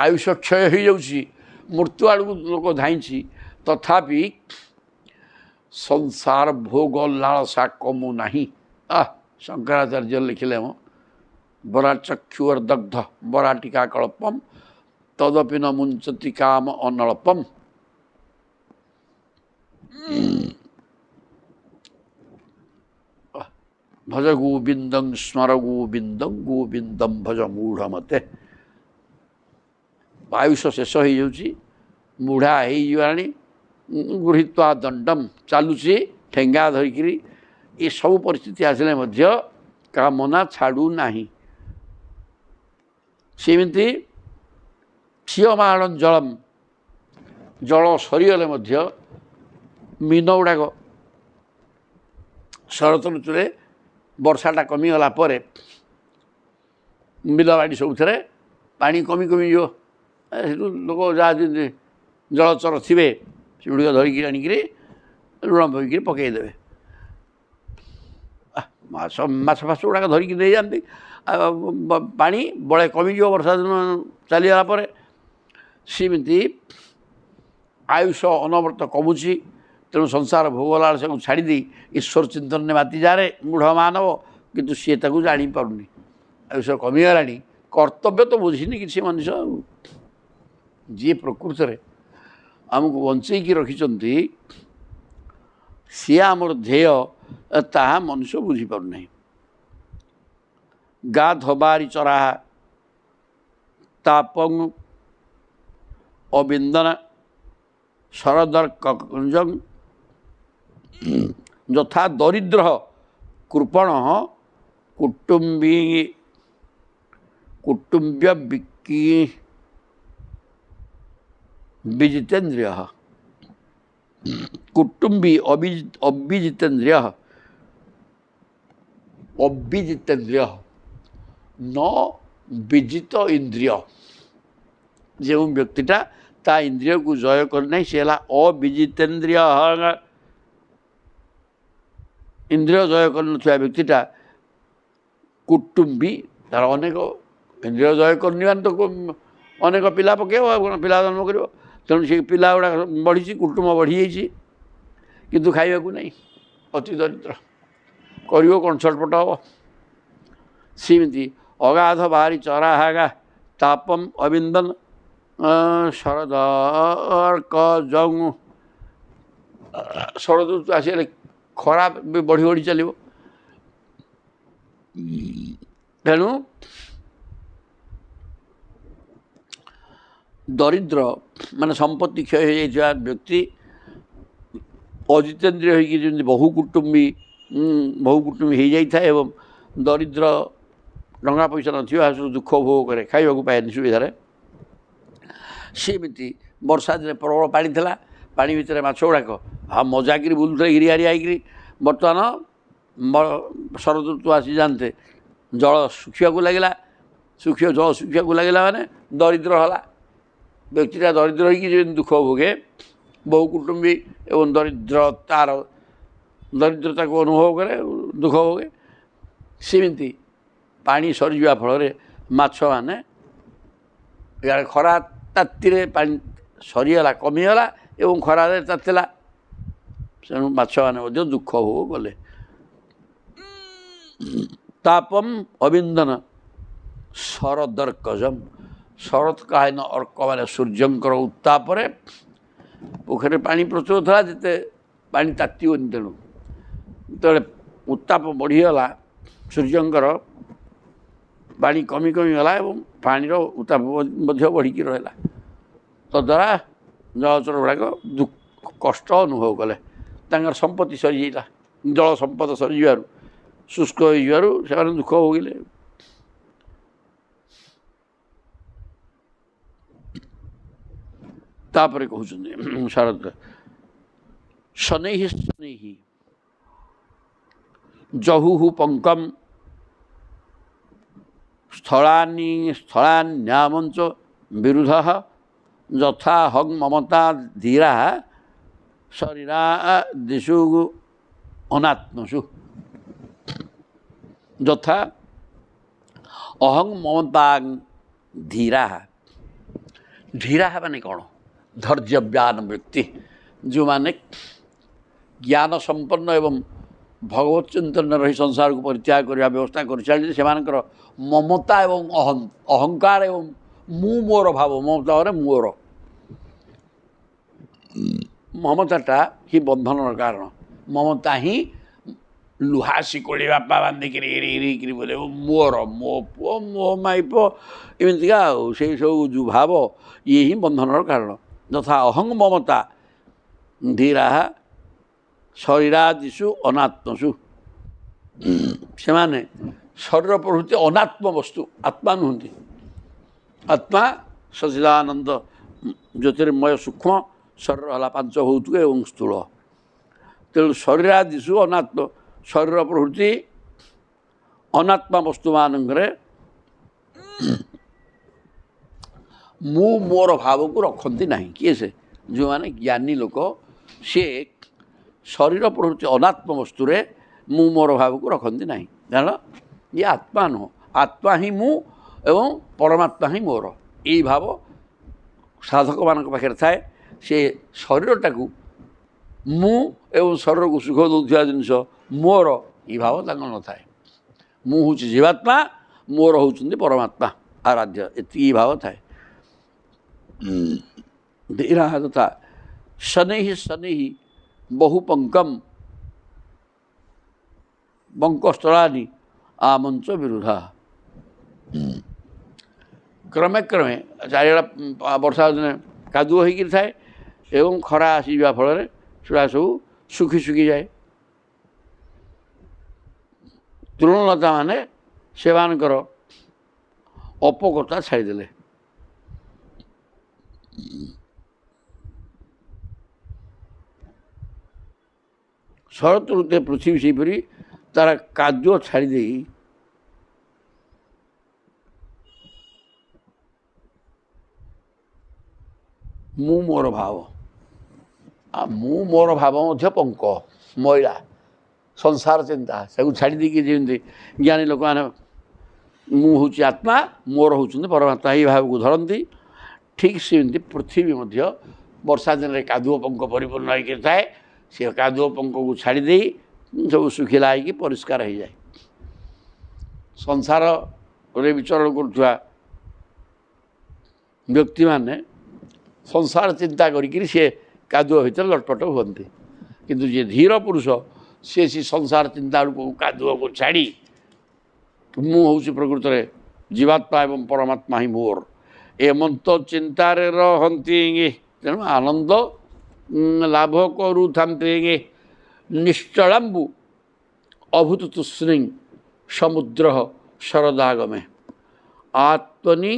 ଆୟୁଷ କ୍ଷୟ ହୋଇଯାଉଛି, ମୃତ୍ୟୁ ଆଡ଼କୁ ଲୋକ ଧାଇଁଛି, ତଥାପି ସଂସାର ଭୋଗ ଲାଳସା କମୁ ନାହିଁ। ଶଙ୍କରାଚାର୍ଯ୍ୟ ଲେଖିଲେ ମ ବରାଚକ୍ଷୁର୍ଦଗ୍ଧ ବରାଟିକା କଳ୍ପମ୍ ତଦପି ନ ମୁଞ୍ଚତି କାମ ଅନଳ୍ପମ୍। ଭଜ ଗୋବିନ୍ଦଂ ସ୍ମର ଗୋବିନ୍ଦଂ ଗୋବିନ୍ଦଂ ଭଜ ମୂଢ଼ ମତେ। ଆୟୁଷ ଶେଷ ହେଇଯାଉଛି, ମୁଢ଼ା ହେଇଯିବାଣି, ଗୃହୀତ୍ୱା ଦଣ୍ଡମ୍ ଚାଲୁଛି ଠେଙ୍ଗା ଧରିକିରି। ଏସବୁ ପରିସ୍ଥିତି ଆସିଲେ ମଧ୍ୟ କାମନା ଛାଡ଼ୁନାହିଁ। ସେମିତି କ୍ଷୀୟମାଣମ୍ ଜଳମ୍, ଜଳ ସରିଗଲେ ମଧ୍ୟ ମୀନ ଗୁଡ଼ାକ ଶରତ ଋତୁରେ ବର୍ଷାଟା କମିଗଲା ପରେ ବିଲବାଡ଼ି ସବୁଥିରେ ପାଣି କମିଯିବ, ସେଠୁ ଲୋକ ଯାହା ଯେମିତି ଜଳଚର ଥିବେ ସେଗୁଡ଼ିକ ଧରିକି ଆଣିକିରି ଲୁଣ ପକେଇକିରି ପକାଇଦେବେ। ମାଛ ଫାଛ ଗୁଡ଼ାକ ଧରିକି ନେଇଯାଆନ୍ତି। ପାଣି ବଳେ କମିଯିବ ବର୍ଷା ଦିନ ଚାଲିଗଲା ପରେ। ସେମିତି ଆୟୁଷ ଅନବରତ କମୁଛି, ତେଣୁ ସଂସାର ଭୋଗ ଲାଳସାକୁ ଛାଡ଼ିଦେଇ ଈଶ୍ୱର ଚିନ୍ତନରେ ମାତିଯାରେ ମୂଢ଼ ମାନବ, କିନ୍ତୁ ସିଏ ତାକୁ ଜାଣିପାରୁନି। ଆୟୁଷ କମିଗଲାଣି, କର୍ତ୍ତବ୍ୟ ତ ବୁଝିନି କିଛି ମଣିଷ। ଆଉ ଯିଏ ପ୍ରକୃତରେ ଆମକୁ ବଞ୍ଚେଇକି ରଖିଛନ୍ତି, ସିଏ ଆମର ଧ୍ୟେୟ ତାହା ମନୁଷ୍ୟ ବୁଝିପାରୁନାହିଁ। ଗା ଧବାରି ଚରାହା ତାପଂ ଅବିନ୍ଦନ ଶରଦର୍କଞ୍ଜଂ ଯଥା ଦରିଦ୍ର କୃପଣ କୁଟୁମ୍ବ୍ୟ ବିଜିତେନ୍ଦ୍ରିୟ कुटुंबी अभिजितेन्द्रिय न विजित इंद्रिय जो व्यक्तिटा ता इंद्रिय को जय करना सी है अविजितेन्द्रिय इंद्रिय जय कर व्यक्तिटा कुटुंबी तार अनेक इंद्रिय जय करनी तो अनेक पिला पकेब पिला जन्म कर तेणु से पिला गुड़ा बढ़ी कुटुंब बढ़ी जाइए किंतु खाइबा को नहीं अति दरिद्र कर कौन छटपट हम सेमती अगाध बाहरी चरा हागा तापम अविंदन शरदर्क जंग शरद ऋतु आसे खरा भी बढ़ी बढ़ी चलो तेणु दरिद्र मान संपत्ति क्षय हो व्यक्ति अजितेन्द्रिय होगी बहुकुटुंबी हो जाए एवं दरिद्र टंका पैसा न दुख भोग करे खाइबा पाएनि सुविधार सेमती वर्षा दिन प्रबल पानी था पानी भितर माछ गुड़ाक हाँ मजाक बुलूले गिरी हारी आई बर्तमान शरद ऋतु आसी जानते जल सुखा लगला जल सुखा लगला माने दरिद्र है व्यक्तिटा दरिद्र होगी दुख भोगे बहु कुटुंबी एवं दरिद्रता को अनुभव करे दुख भोगे सेमती पानी सरीजा फल माछ मैंने इे खरा ताती पानी सरीगला कमीगला एवं खरा तातिला तेणु माछ मैंने दुख भोग गले तापम अविंदन शरदर्कजम शरत कालीन अर्क मान सूर्यंकर उत्ताप पोखर पानी प्रचुर था जिते पानी तातीबनी तेणु जो उत्ताप बढ़ीगला सूर्यंकर पानी कमी कमी गला एवं पानी उत्ताप बढ़िकी रहा तद्वारा जलचर गुड़ाक दुख कष्ट अनुभव कले संपत्ति सरीजा जल संपद सरीज शुष्क हो दुख भोगिले तापर कहते शरद शनै शनै जहु पंकम स्थलान्यामंच विरुध यथा हंग ममता धीरा शरीरा दिशु अनात्मसु यथा अहंग ममता धीरा धीरा माने कौन धैर्यव्यान व्यक्ति जो माने ज्ञान संपन्न एवं भगवत चिंतन रही संसार को परित्याग करने व्यवस्था कर चलते से ममता एवं अहंकार एवं मु मोर भाव ममता मैंने मोर ममताटा ही बंधन कारण ममता ही लुहा शिकोड़ी बापा बांधिकी बोले मोर मो पुओ मो माई पो एमतीका से सब जो भाव ये ही बंधन कारण तथा अहंग ममता धीरा शरीरादिषु अनात्मसु से माने शरीर प्रभृति अनात्म वस्तु आत्मा नुहति आत्मा सचिदानंद ज्योतिर्मय सूक्ष्म शरीर है पांच भौतिक एवं स्थूल तेणु शरीरादिषु अनात्म शरीर प्रभृति अनात्मा वस्तु मानकरे मु मोर भाव को रखती नहीं किए से जो माने ज्ञानी लोक सी शरीर प्रभृति अनात्म वस्तुरे मु मोर भाव को रखती नहीं जान ये आत्मा नुह आत्मा ही मु एवं परमात्मा ही मोर यही भाव साधक मान पाखे थाए से शरीरटा को मु एवं शरीर को सुख दौरा जिनस मोर ये भाव न थाए मु हूँ जीवात्मा मोर होती परमात्मा आराध्य ये भाव थाए धीरा तथा शनै शनै बहुपंकम ବଙ୍କସ୍ଥଳାନି ଆମଞ୍ଚ ବିରୁଦ୍ଧା। କ୍ରମେ କ୍ରମେ ଚାରିଆଡ଼େ ବର୍ଷା ଦିନେ କାଦୁଅ ହୋଇକରି ଥାଏ ଏବଂ ଖରା ଆସିଯିବା ଫଳରେ ସେଗୁଡ଼ା ସବୁ ଶୁଖି ଶୁଖିଯାଏ। ତୃଣଲତାମାନେ ସେମାନଙ୍କର ଅପକତା ଛାଡ଼ିଦେଲେ। ଶରତ ଋତୁରେ ପୃଥିବୀ ସେହିପରି ତାର କାଦୁଅ ଛାଡ଼ିଦେଇ ମୁଁ ମୋର ଭାବ, ମୁଁ ମୋର ଭାବ ମଧ୍ୟ ପଙ୍କ ମଇଳା ସଂସାର ଚିନ୍ତା ତାକୁ ଛାଡ଼ି ଦେଇକି ଯେମିତି ଜ୍ଞାନୀ ଲୋକମାନେ ମୁଁ ହେଉଛି ଆତ୍ମା, ମୋର ହେଉଛନ୍ତି ପରମାତ୍ମା, ଏହି ଭାବକୁ ଧରନ୍ତି। ଠିକ୍ ସେମିତି ପୃଥିବୀ ମଧ୍ୟ ବର୍ଷା ଦିନରେ କାଦୁଅ ପଙ୍କ ପରିପୂର୍ଣ୍ଣ ହୋଇକି ଥାଏ। ସେ କାଦୁଅ ପଙ୍କକୁ ଛାଡ଼ି ଦେଇ ସବୁ ଶୁଖିଲା ହେଇକି ପରିଷ୍କାର ହୋଇଯାଏ। ସଂସାରରେ ବିଚରଣ କରୁଥିବା ବ୍ୟକ୍ତିମାନେ ସଂସାର ଚିନ୍ତା କରିକିରି ସେ କାଦୁଅ ଭିତରେ ଲଟପଟ ହୁଅନ୍ତି। କିନ୍ତୁ ଯିଏ ଧୀର ପୁରୁଷ ସେ ସଂସାର ଚିନ୍ତା କାଦୁଅକୁ ଛାଡ଼ି ମୁଁ ହେଉଛି ପ୍ରକୃତରେ ଜୀବାତ୍ମା ଏବଂ ପରମାତ୍ମା ହିଁ ମୋର ଏମନ୍ତ ଚିନ୍ତାରେ ରହନ୍ତି। ତେଣୁ ଆନନ୍ଦ ଲାଭ କରୁଥାନ୍ତି। ନିଶ୍ଚଳାମ୍ବୁ ଅଭୂତ ତୃଷ୍ଣି ସମୁଦ୍ର ଶରଦାଗମେ ଆତ୍ମନି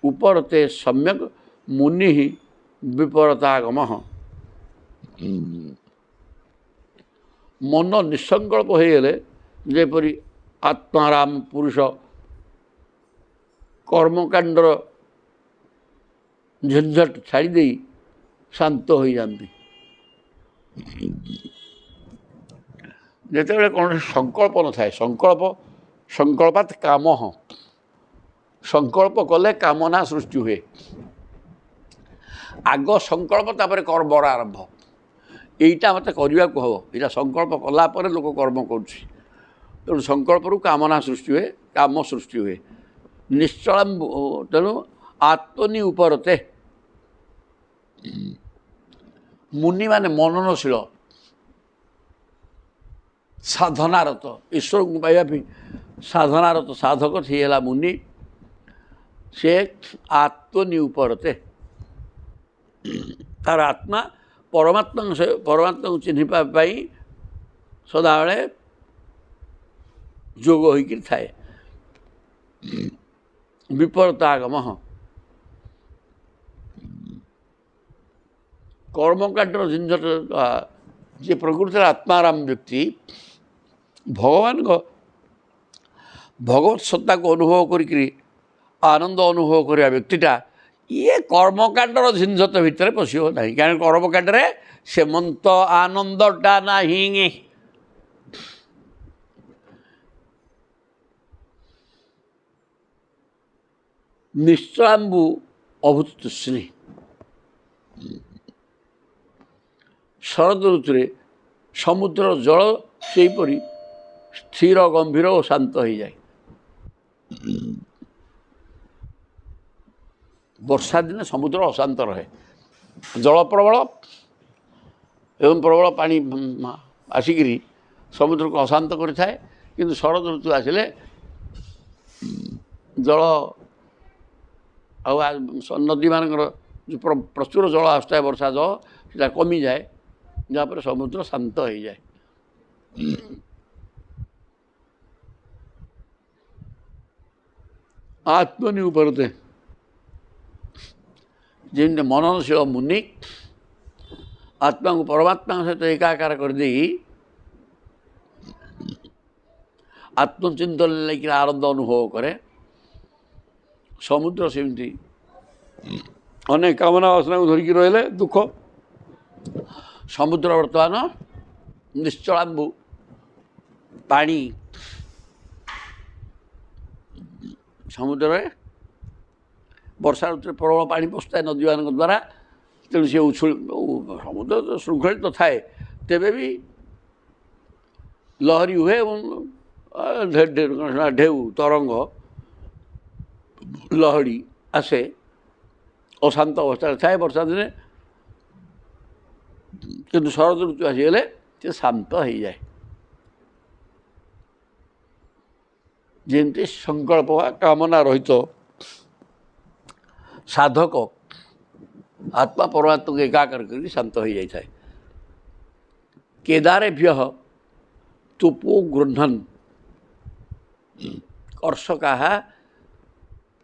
ଉପରତେ ସମ୍ୟକ୍ ମୁନି ବିପରତାଗମ। ମନ ନିଃସଙ୍କଳ୍ପ ହୋଇଗଲେ ଯେପରି ଆତ୍ମାରାମ ପୁରୁଷ କର୍ମକାଣ୍ଡର ଝଞ୍ଝଟ ଛାଡ଼ି ଦେଇ ଶାନ୍ତ ହୋଇଯାନ୍ତି। ଯେତେବେଳେ କୌଣସି ସଂକଳ୍ପ ନଥାଏ, ସଂକଳ୍ପାତ୍ କାମ, ସଂକଳ୍ପ କଲେ କାମନା ସୃଷ୍ଟି ହୁଏ। ଆଗ ସଂକଳ୍ପ ତାପରେ କର୍ମର ଆରମ୍ଭ। ଏଇଟା ମୋତେ କରିବାକୁ ହେବ, ଏଇଟା ସଂକଳ୍ପ କଲା ପରେ ଲୋକ କର୍ମ କରୁଛି। ତେଣୁ ସଂକଳ୍ପରୁ କାମନା ସୃଷ୍ଟି ହୁଏ, କାମ ସୃଷ୍ଟି ହୁଏ। ନିଶ୍ଚଳ ତେଣୁ ଆତ୍ମନି ଉପରତେ ମୁନି ମାନେ ମନନଶୀଳ ସାଧନାରତ, ଈଶ୍ୱରଙ୍କୁ ପାଇବା ପାଇଁ ସାଧନାରତ ସାଧକ ସିଏ ହେଲା ମୁନି। ସେ ଆତ୍ମନି ଉପରତେ ତାର ଆତ୍ମା ପରମାତ୍ମାକୁ ଚିହ୍ନିବା ପାଇଁ ସଦାବେଳେ ଯୋଗ ହୋଇକରି ଥାଏ। ବିପରତାଗମ କର୍ମକାଣ୍ଡର ଝଞ୍ଝଟ ଯିଏ ପ୍ରକୃତିର ଆତ୍ମାରାମ ବ୍ୟକ୍ତି ଭଗବାନଙ୍କ ଭଗବତ ସତ୍ତାକୁ ଅନୁଭବ କରିକିରି ଆନନ୍ଦ ଅନୁଭବ କରିବା ବ୍ୟକ୍ତିଟା ଇଏ କର୍ମକାଣ୍ଡର ଝଞ୍ଝଟ ଭିତରେ ପଶିବ ନାହିଁ। କାରଣ କର୍ମକାଣ୍ଡରେ ସେମନ୍ତ ଆନନ୍ଦଟା ନାହିଁ। ନିଶ୍ଚଳାମ୍ବୁ ଅଭୂତ ତୃଷ୍ଣି ଶରଦ ଋତୁରେ ସମୁଦ୍ରର ଜଳ ସେହିପରି ସ୍ଥିର ଗମ୍ଭୀର ଓ ଶାନ୍ତ ହୋଇଯାଏ। ବର୍ଷା ଦିନେ ସମୁଦ୍ର ଅଶାନ୍ତ ରହେ, ଜଳ ପ୍ରବଳ ଏବଂ ପ୍ରବଳ ପାଣି ଆସିକିରି ସମୁଦ୍ରକୁ ଅଶାନ୍ତ କରିଥାଏ। କିନ୍ତୁ ଶରଦ ଋତୁ ଆସିଲେ ଜଳ ଆଉ ନଦୀମାନଙ୍କର ଯେଉଁ ପ୍ରଚୁର ଜଳ ଆସୁଥାଏ ବର୍ଷା ଜଳ ସେଟା କମିଯାଏ, ଯାହାପରେ ସମୁଦ୍ର ଶାନ୍ତ ହୋଇଯାଏ। ଆତ୍ମନି ଉପରତେ ଯେମିତି ମନନଶୀଳ ମୁନି ଆତ୍ମାଙ୍କୁ ପରମାତ୍ମାଙ୍କ ସହିତ ଏକାକାର କରିଦେଇ ଆତ୍ମଚିନ୍ତନ ଲାଗି ଆନନ୍ଦ ଅନୁଭବ କରେ, ସମୁଦ୍ର ସେମିତି ଅନେକ କାମନା ବାସନାକୁ ଧରିକି ରହିଲେ ଦୁଃଖ। ସମୁଦ୍ର ବର୍ତ୍ତମାନ ନିଶ୍ଚଳାମ୍ବୁ ପାଣି, ସମୁଦ୍ରରେ ବର୍ଷା ଋତୁରେ ପ୍ରବଳ ପାଣି ପଶୁଥାଏ ନଦୀମାନଙ୍କ ଦ୍ୱାରା। ତେଣୁ ସେ ସମୁଦ୍ର ଶୃଙ୍ଖଳିତ ଥାଏ, ତେବେ ବି ଲହରୀ ହୁଏ ଏବଂ ଢେଉ ତରଙ୍ଗ ଲହଡ଼ି ଆସେ, ଅଶାନ୍ତ ଅବସ୍ଥାରେ ଥାଏ ବର୍ଷା ଦିନେ। କିନ୍ତୁ ଶରଦ ଋତୁ ଆସିଗଲେ ସେ ଶାନ୍ତ ହୋଇଯାଏ। ଯେମିତି ସଂକଳ୍ପ ବା କାମନା ରହିତ ସାଧକ ଆତ୍ମା ପରମାତ୍ମାକୁ ଏକାକାର କରି ଶାନ୍ତ ହୋଇଯାଇଥାଏ। କେଦାରେଭ୍ୟ ତୋପୋ ଗୃହ୍ଣନ୍ କର୍ଷକାଃ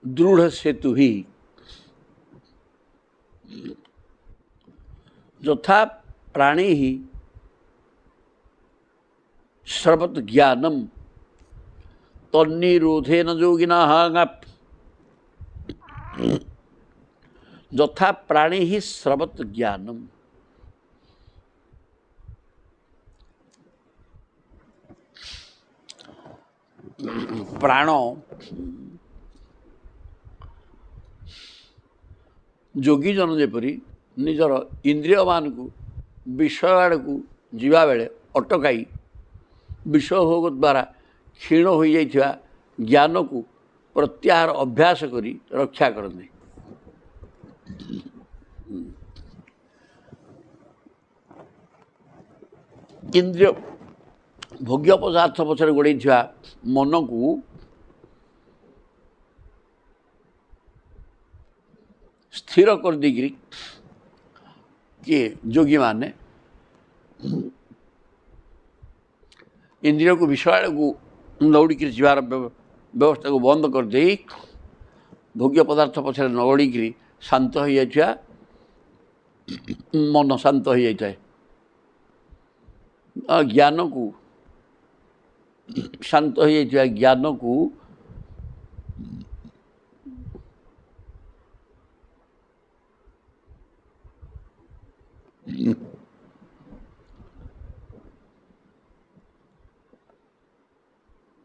ଦୃଢ଼ ସେତୁ ହି ଯଥା ପ୍ରାଣୀ ଶ୍ରବତ୍ ଜ୍ଞାନମ୍ ତନ୍ନିରୋଧେନ ଯୋଗିନଃ ଯଥା ପ୍ରାଣୀ ଶ୍ରବତ୍ ଜ୍ଞାନମ୍। ପ୍ରାଣ ଯୋଗୀଜନ ଯେପରି ନିଜର ଇନ୍ଦ୍ରିୟମାନଙ୍କୁ ବିଷୟ ଆଡ଼କୁ ଯିବାବେଳେ ଅଟକାଇ ବିଷୟ ଭୋଗ ଦ୍ୱାରା କ୍ଷୀଣ ହୋଇଯାଇଥିବା ଜ୍ଞାନକୁ ପ୍ରତ୍ୟାହାର ଅଭ୍ୟାସ କରି ରକ୍ଷା କରନ୍ତି। ଇନ୍ଦ୍ରିୟ ଭୋଗ୍ୟ ପଦାର୍ଥ ପଛରେ ଗୋଡ଼େଇଥିବା ମନକୁ ସ୍ଥିର କରିଦେଇକିରି କିଏ ଯୋଗୀମାନେ ଇନ୍ଦ୍ରିୟକୁ ବିଷୟ ଆଡ଼କୁ ଦୌଡ଼ିକିରି ଯିବାର ବ୍ୟବସ୍ଥାକୁ ବନ୍ଦ କରିଦେଇ ଭୋଗ୍ୟ ପଦାର୍ଥ ପଛରେ ନ ଗୋଡ଼େଇକିରି ଶାନ୍ତ ହୋଇଯାଇଥିବା ମନ ଶାନ୍ତ ହୋଇଯାଇଥାଏ। ଜ୍ଞାନକୁ ଶାନ୍ତ ହୋଇଯାଇଥିବା ଜ୍ଞାନକୁ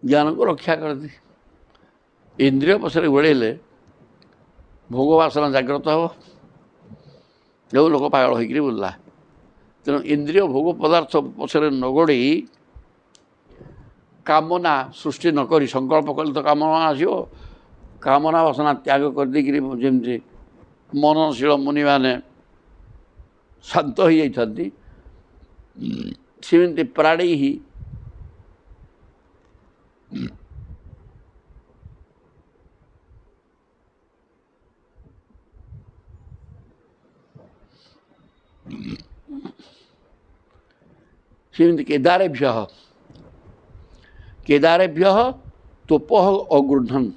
ଜ୍ଞାନକୁ ରକ୍ଷା କରନ୍ତି। ଇନ୍ଦ୍ରିୟ ପଛରେ ଗୋଡ଼େଇଲେ ଭୋଗ ବାସନା ଜାଗ୍ରତ ହେବ, ଯେଉଁ ଲୋକ ପାଗଳ ହୋଇକରି ବୁଲିଲା। ତେଣୁ ଇନ୍ଦ୍ରିୟ ଭୋଗ ପଦାର୍ଥ ପଛରେ ନ ଗୋଡ଼େଇ କାମନା ସୃଷ୍ଟି ନ କରି ସଂକଳ୍ପ କଲେ ତ କାମନା ଆସିବ। କାମନା ବାସନା ତ୍ୟାଗ କରିଦେଇକିରି ଯେମିତି ମନନଶୀଳ ମୁନିମାନେ ଶାନ୍ତ ହୋଇଯାଇଥାନ୍ତି, ସେମିତି ପ୍ରାଣୀ ସେମିତି କେଦାରେଭ୍ୟ ତୋପଃ ଅଗୃହ୍ଣନ୍।